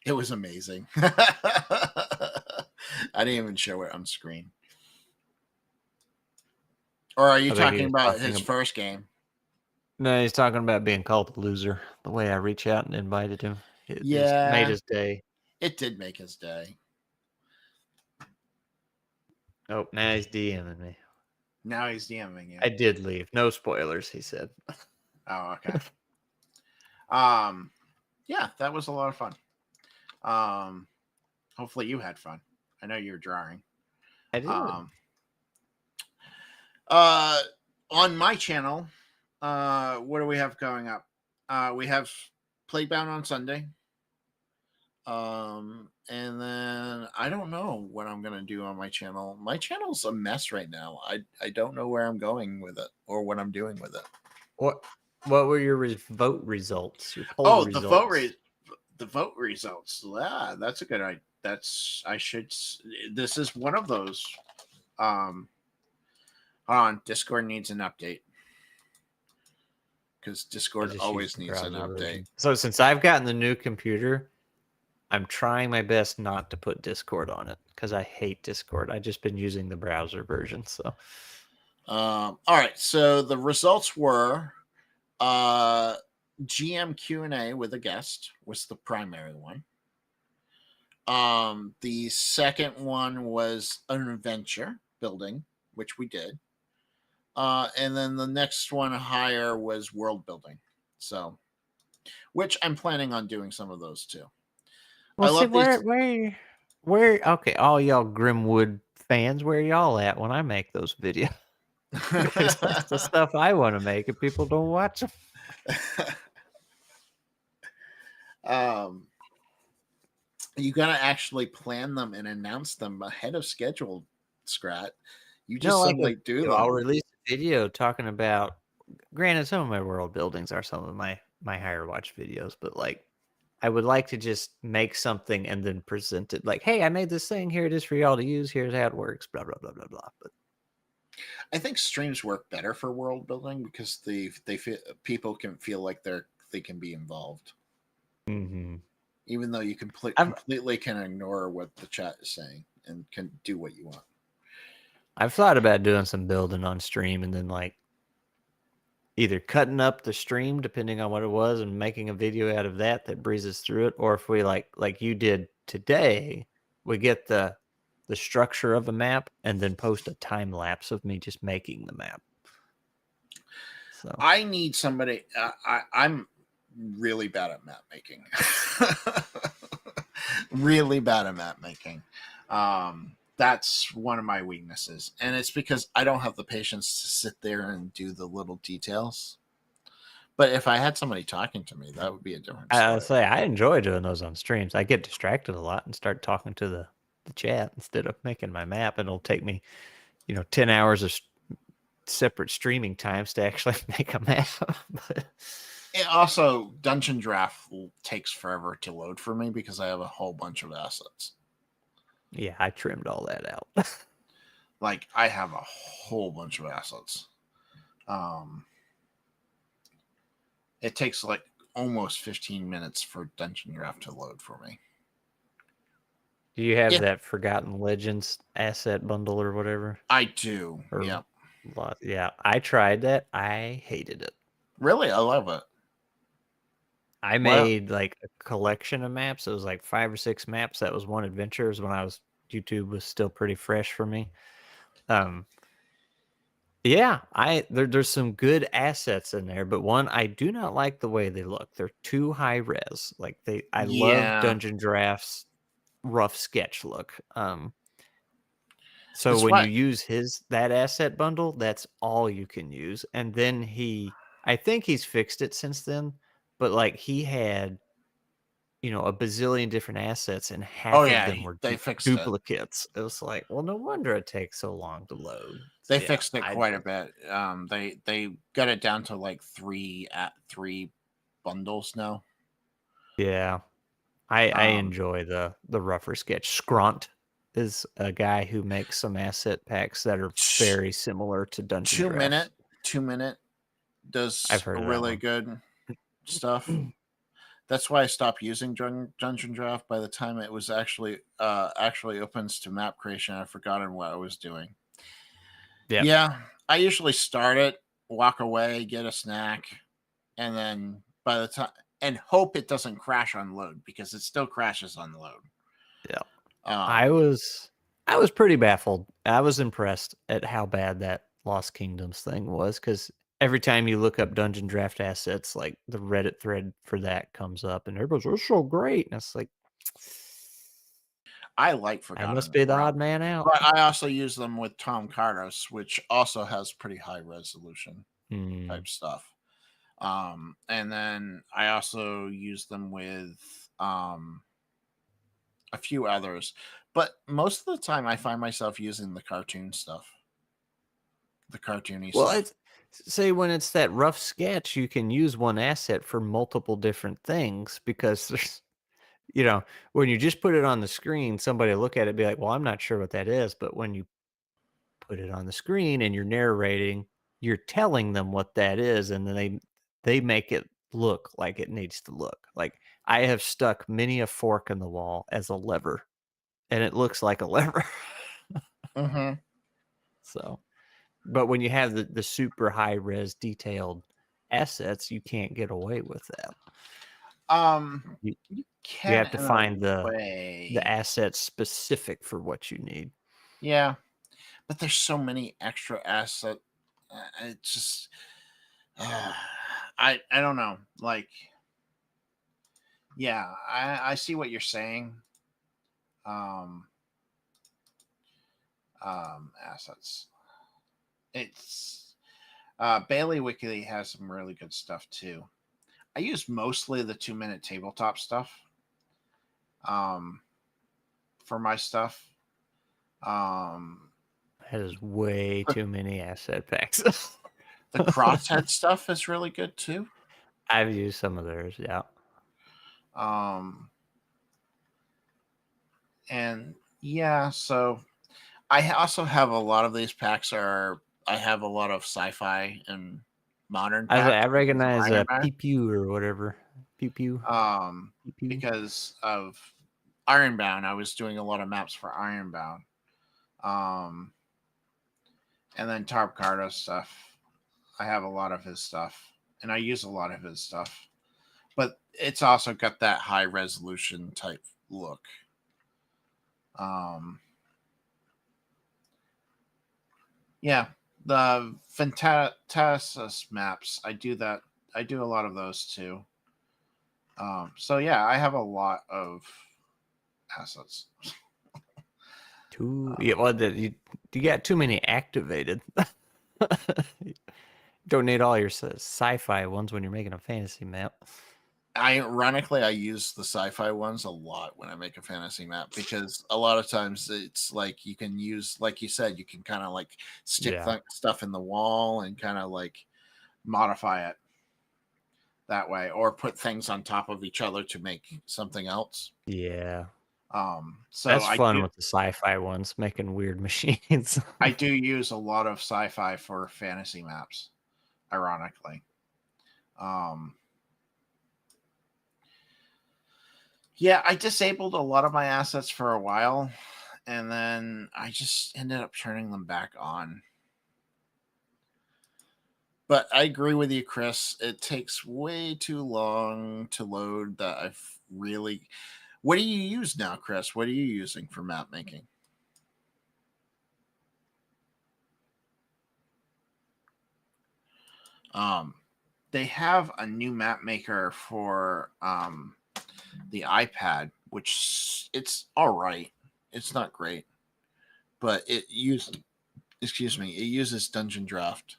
It was amazing. I didn't even show it on screen. Or are you talking about his first game? No, he's talking about being called a loser. The way I reached out and invited him. It just made his day. It did make his day. Oh, now he's DMing me. Now he's DMing you. I did leave. No spoilers, he said. Oh, okay. Yeah, that was a lot of fun. Hopefully you had fun. I know you were drawing. I did. On my channel, what do we have going up? We have Plaguebound on Sunday. And then I don't know what I'm gonna do on my channel. My channel's a mess right now. I don't know where I'm going with it or what I'm doing with it. What were your vote results? Your poll results? The vote results. Yeah, that's a good idea. This is one of those. Hold on, Discord needs an update. Because Discord always needs an update. So since I've gotten the new computer, I'm trying my best not to put Discord on it because I hate Discord. I've just been using the browser version. So, all right. So the results were GM Q&A with a guest was the primary one. The second one was an adventure building, which we did. And then the next one higher was world building. So, which I'm planning on doing some of those too. Well, see, where, okay, all y'all Grimwood fans, where y'all at when I make those videos? Because that's the stuff I want to make, and people don't watch them. You gotta actually plan them and announce them ahead of schedule, Scrat. You just suddenly do them. I'll release a video talking about. Granted, some of my world buildings are some of my higher watch videos, but like, I would like to just make something and then present it like, hey, I made this thing. Here it is for y'all to use. Here's how it works. Blah blah blah blah blah. But I think streams work better for world building because they feel people can feel like they can be involved. Mm-hmm. Even though you completely can ignore what the chat is saying and can do what you want. I've thought about doing some building on stream and then like either cutting up the stream depending on what it was and making a video out of that breezes through it, or if we like you did today, we get the structure of a map and then post a time lapse of me just making the map. So I need somebody. I'm really bad at map making. Really bad at map making. That's one of my weaknesses, and it's because I don't have the patience to sit there and do the little details. But if I had somebody talking to me, that would be a different story. I say I enjoy doing those on streams. I get distracted a lot and start talking to the chat instead of making my map. And it'll take me, 10 hours of separate streaming times to actually make a map. But it also, Dungeon Draft takes forever to load for me because I have a whole bunch of assets. Yeah, I trimmed all that out. Like, I have a whole bunch of assets. It takes like almost 15 minutes for Dungeon Draft to load for me. Do you have that Forgotten Legends asset bundle or whatever? I do. Yeah. Yeah, I tried that. I hated it. Really? I love it. I made like a collection of maps. It was like 5 or 6 maps. That was one adventure when YouTube was still pretty fresh for me. Yeah, there's some good assets in there, but one, I do not like the way they look. They're too high res. Like I love Dungeon Draft's rough sketch look. So that's when you use that asset bundle, that's all you can use. And then I think he's fixed it since then, but like he had, a bazillion different assets and half of them were duplicates. It was like, well, no wonder it takes so long to load. They fixed it quite a bit. They got it down to like 3 bundles now. Yeah. I enjoy the rougher sketch. Scront is a guy who makes some asset packs that are very similar to Dungeon Draft. 2 Minute does really good stuff. That's why I stopped using Dungeon Draft. By the time it was actually opens to map creation, I've forgotten what I was doing. Yeah, I usually start it, walk away, get a snack, and then by the time and hope it doesn't crash on load because it still crashes on load. Yeah, I was pretty baffled. I was impressed at how bad that Lost Kingdoms thing was because every time you look up Dungeon Draft assets, like the Reddit thread for that comes up, and everybody's "It's so great," and it's like, I like Forgotten. I must be the odd man out. But I also use them with Tom Cardos, which also has pretty high resolution type stuff. And then I also use them with a few others. But most of the time, I find myself using the cartoon stuff. The cartoony stuff. Say when it's that rough sketch, you can use one asset for multiple different things because there's, when you just put it on the screen, somebody will look at it and be like, well, I'm not sure what that is. But when you put it on the screen and you're narrating, you're telling them what that is. And then they make it look like it needs to look. Like I have stuck many a fork in the wall as a lever and it looks like a lever. Mm-hmm. So, but when you have the super high res detailed assets, you can't get away with that. You have to find the assets specific for what you need. Yeah, but there's so many extra assets. It's just, I don't know. Like, yeah, I see what you're saying. Assets. It's Bailey Wiki has some really good stuff too. I use mostly the 2 minute tabletop stuff for my stuff. That is way too many asset packs. The crosshead stuff is really good too. I've used some of theirs, yeah. And yeah, so I also have a lot of these packs I have a lot of sci-fi and modern packs. I recognize a Pew Pew or whatever. Pew Pew. Because of Ironbound, I was doing a lot of maps for Ironbound. And then Tarp Cardo stuff. I have a lot of his stuff, and I use a lot of his stuff. But it's also got that high resolution type look. Um, yeah, the Fantasis maps. I do that. I do a lot of those too. So yeah, I have a lot of assets. Yeah, well, you got too many activated. Don't need all your sci-fi ones when you're making a fantasy map. Ironically, I use the sci-fi ones a lot when I make a fantasy map because a lot of times it's like you can use, like you said, you can kind of like stick Yeah. stuff in the wall and kind of like modify it that way, or put things on top of each other to make something else. Yeah. So That's fun with the sci-fi ones, making weird machines. I do use a lot of sci-fi for fantasy maps, ironically. Um, yeah, I disabled a lot of my assets for a while, and then I just ended up turning them back on. But I agree with you, Chris. It takes way too long to load that I've really. What do you use now, Chris? What are you using for map making? They have a new map maker for the iPad, which it's all right. It's not great, but it uses Dungeon Draft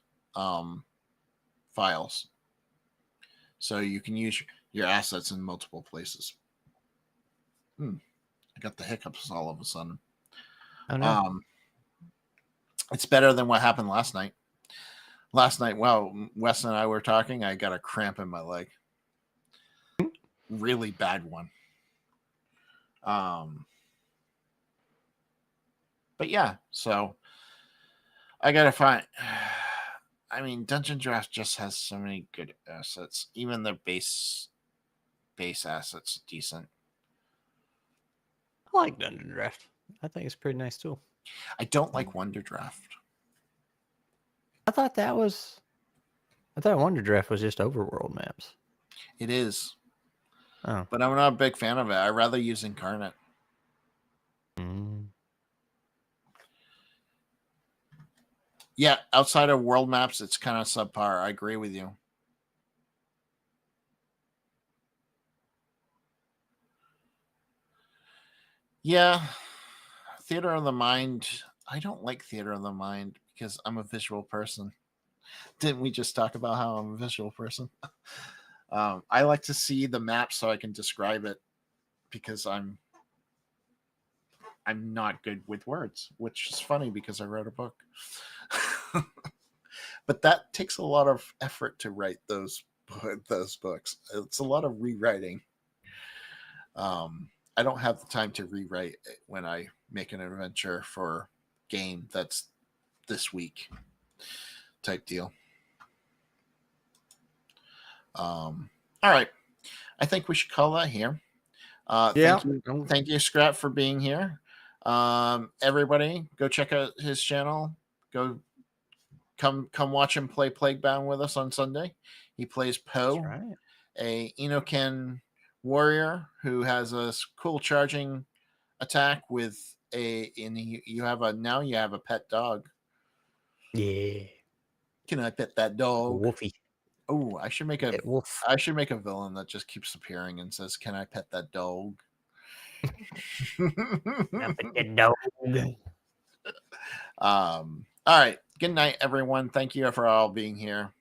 files, so you can use your assets in multiple places. I got the hiccups all of a sudden. Oh no. It's better than what happened last night. Last night, while Wes and I were talking, I got a cramp in my leg. Really bad one. But yeah, so I gotta find. I mean, Dungeon Draft just has so many good assets. Even their base assets decent. I like Dungeon Draft. I think it's a pretty nice tool. I don't like Wonder Draft. I thought Wonder Draft was just overworld maps. It is. Oh. But I'm not a big fan of it. I'd rather use Incarnate. Yeah, outside of world maps, it's kind of subpar. I agree with you. Yeah, Theater of the Mind. I don't like Theater of the Mind because I'm a visual person. Didn't we just talk about how I'm a visual person? I like to see the map so I can describe it because I'm not good with words, which is funny because I wrote a book. But that takes a lot of effort to write those books. It's a lot of rewriting. I don't have the time to rewrite when I make an adventure for game that's this week type deal. All right, I think we should call that here. Thank you, Scrap, for being here. Everybody, go check out his channel. Go come watch him play Plaguebound with us on Sunday. He plays Poe, right. a Enokin warrior who has a cool charging attack with you have a pet dog. Yeah. Can I pet that dog? Wolfie. Oh, I should make a wolf. I should make a villain that just keeps appearing and says, "Can I pet that dog?" All right. Good night, everyone. Thank you for all being here.